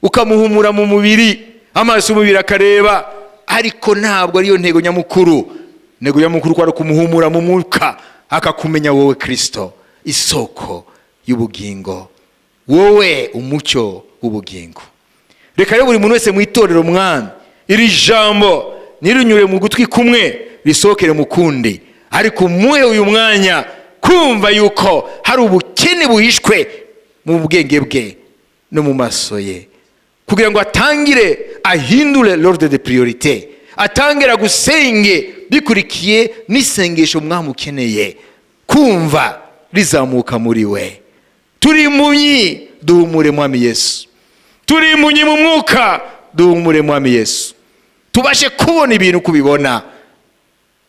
ukamuhumura mu mubiri, amaso umubiri akareba, ariko ntabwo ariyo ntego nyamukuru. Ntego nyamukuru ko ari kumuhumura mu mwuka, akakumenya wowe Kristo, isoko y'ubugingo, wowe umucyo w'ubugingo. Reka rero buri muntu wese mu itorero Mwami, iri jambo nirinyure mu gutwi kumwe risokere mu kundi, ariko muhe uyu mwanya kumva yuko hari ubukene buhishwe mu bwenge bwe no mu maso ye, kugira ngo atangire ahindure l'ordre de priorité, atangire gusenge bikurikiye n'isengesho mwamukeneye kumva rizamuka muri we. Turi impumyi, duhumure Mwami Yesu. Turi impumyi mu mwuka, duhumure Mwami Yesu. Tubashe kubona ibintu kubibona,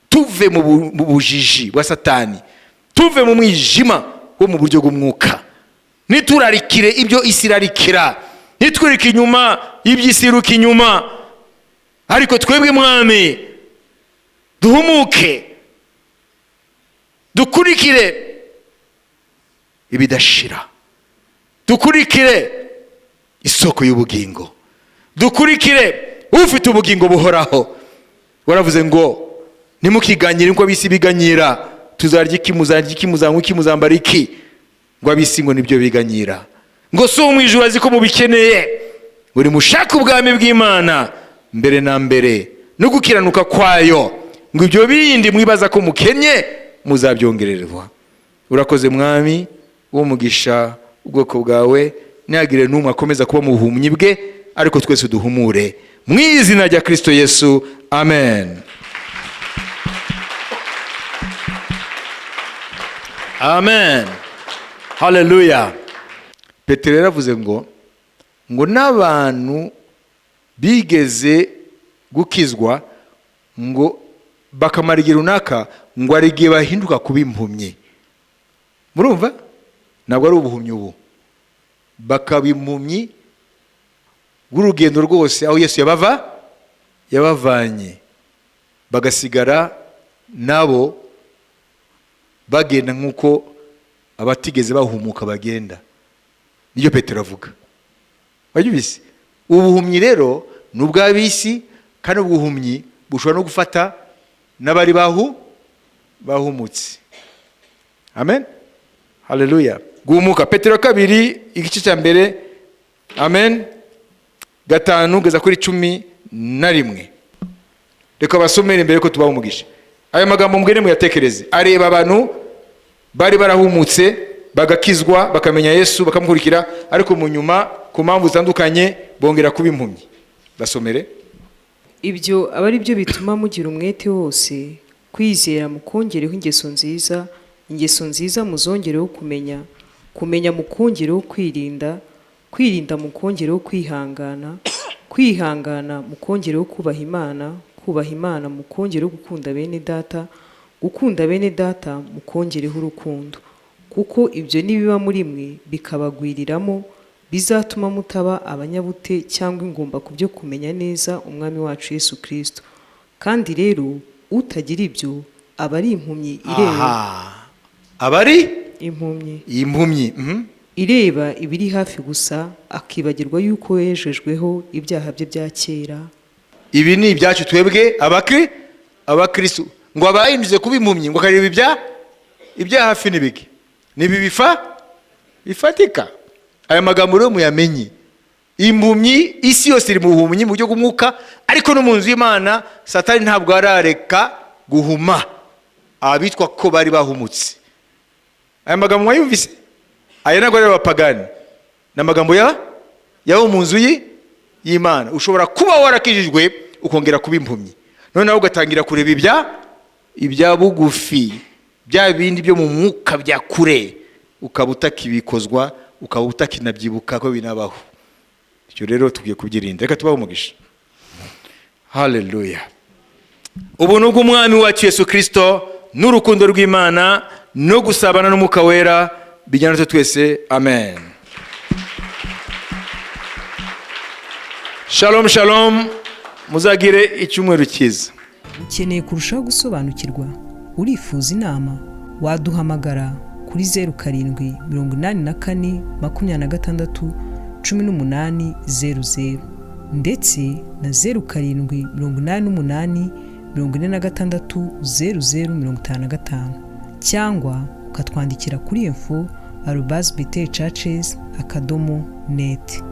tuve mu bujiji bwa Satani, tuve mu mwijima wo mu buryo bw'umwuka. Niturarikire ibyo isi irarikira, nitwirike inyuma iby'isi iruka inyuma, ariko twebwe Mwami duhumuke, dukurikire ibidashira, dukurikire isoko y'ubugingo, dukurikire ufite ubugingo buhoraho. Waravuze ngo nimukiganyire nko abisi biganyira, tuzarya iki, muzarya iki, muzanywa iki, muzambara iki, ngo abisi ngo nibyo biganyira. Ngo so umwijuru azi ko mubikeneye, buri mushaka ubwami bw'Imana mbere na mbere no gukiranuka kwayo, ngo ibyo bindi mwibaza ko mukennye muzabyongererwa. Urakoze mwami w'umugisha ubwoko bwawe, ntihagire n'umwe akomeza kuba mu buhumyi bwe, ariko twese duhumure mu izina rya Kristo Yesu, amen. Amen. Hallelujah. Petero yaravuze ngo n'abantu bigeze gukizwa ngo bakamara igihe runaka ngo ari igihe bahinduka kuba impumyi. Murumva? Ntabwo ari ubuhumyi ubu, bakaba impumyi bw'urugendo rwose aho Yesu yabavanye, bagasigara nabo bagenda nk'uko abatigeze bahumuka bagenda. Niyo Petero avuga. Wabyumvise? Ubuhumyi rero ni ubw'ab'isi, kandi ubuhumyi bushobora no gufata n'abari bahumutse. Amen. Hallelujah. Guhumuka. Petero 2 igice cya mbere, amen, 5 kugeza kuri 11. Reka basomere imbere ko tubaho umugisha. Aya magambo mbwene muyatekereze. Areba abantu bari barahumutse, bagakizwa, bakamenya Yesu, bakamukurikira, ariko mu nyuma ku mpamvu zitandukanye bongera kuba impumyi. Basomere. Ibyo aba ari byo bituma mugira umwete wose, kwizera mukongereho ingeso nziza, ingeso nziza muzongereho kumenya, kumenya mukongereho kwirinda, kwirinda mukongereho kwihangana, kwihangana mukongereho kubaha Imana, kubaha Imana mukongereho gukunda bene data, gukunda bene data mukongereho urukundo. Kuko ibyo nibiba muri mwe bikabagwiriramo, bizatuma mutaba abanyabute cyangwa ingumba ku byo kumenya neza umwami wacu Yesu Kristo. Kandi rero utagira ibyo aba ari impumyi ireba. Abari impumyi ireba ibiri hafi gusa, akibagirwa yuko yejejweho ibyaha bye bya kera. Ibi ni ibyacu twebwe abakristo, ngo abayinjize kuba impumyi ngo akareba ibya hafi n'ibiki nibi bifatika. Aya magambo rero muyamenye. Impumyi isi yose iri mu buhumyi mu buryo bw'umwuka, ariko no mu nzu y'Imana Satani ntabwo arareka guhuma abitwa ko bari bahumutse. Aya magambo mwayumvise? Aya ntabwo ari abapagani, n'amagambo yawo mu nzu y'Imana. Ushobora kuba warakijijwe ukongera kuba impumyi, noneho ugatangira kureba ibya bugufi, bya bindi byo mu mwuka bya kure, ukaba utakibikozwa, ukaba utakinabyibuka ko binabaho. Icyo rero tugiye kubyirinda. Reka tubaho umugisha. Hallelujah. Ubuntu bw'umwami wacu Yesu Kristo n'urukundo rw'Imana no gusabana n'Umwuka Wera bijyana natwe twese, amen. Shalom shalom, muzagire icyumweru cyiza. Ukeneye kurushaho gusobanukirwa, urifuza inama, waduhamagara kuri 0784261800 ndetse na 0788460055 cyangwa ukatwandikira kuri info@btchurches.net.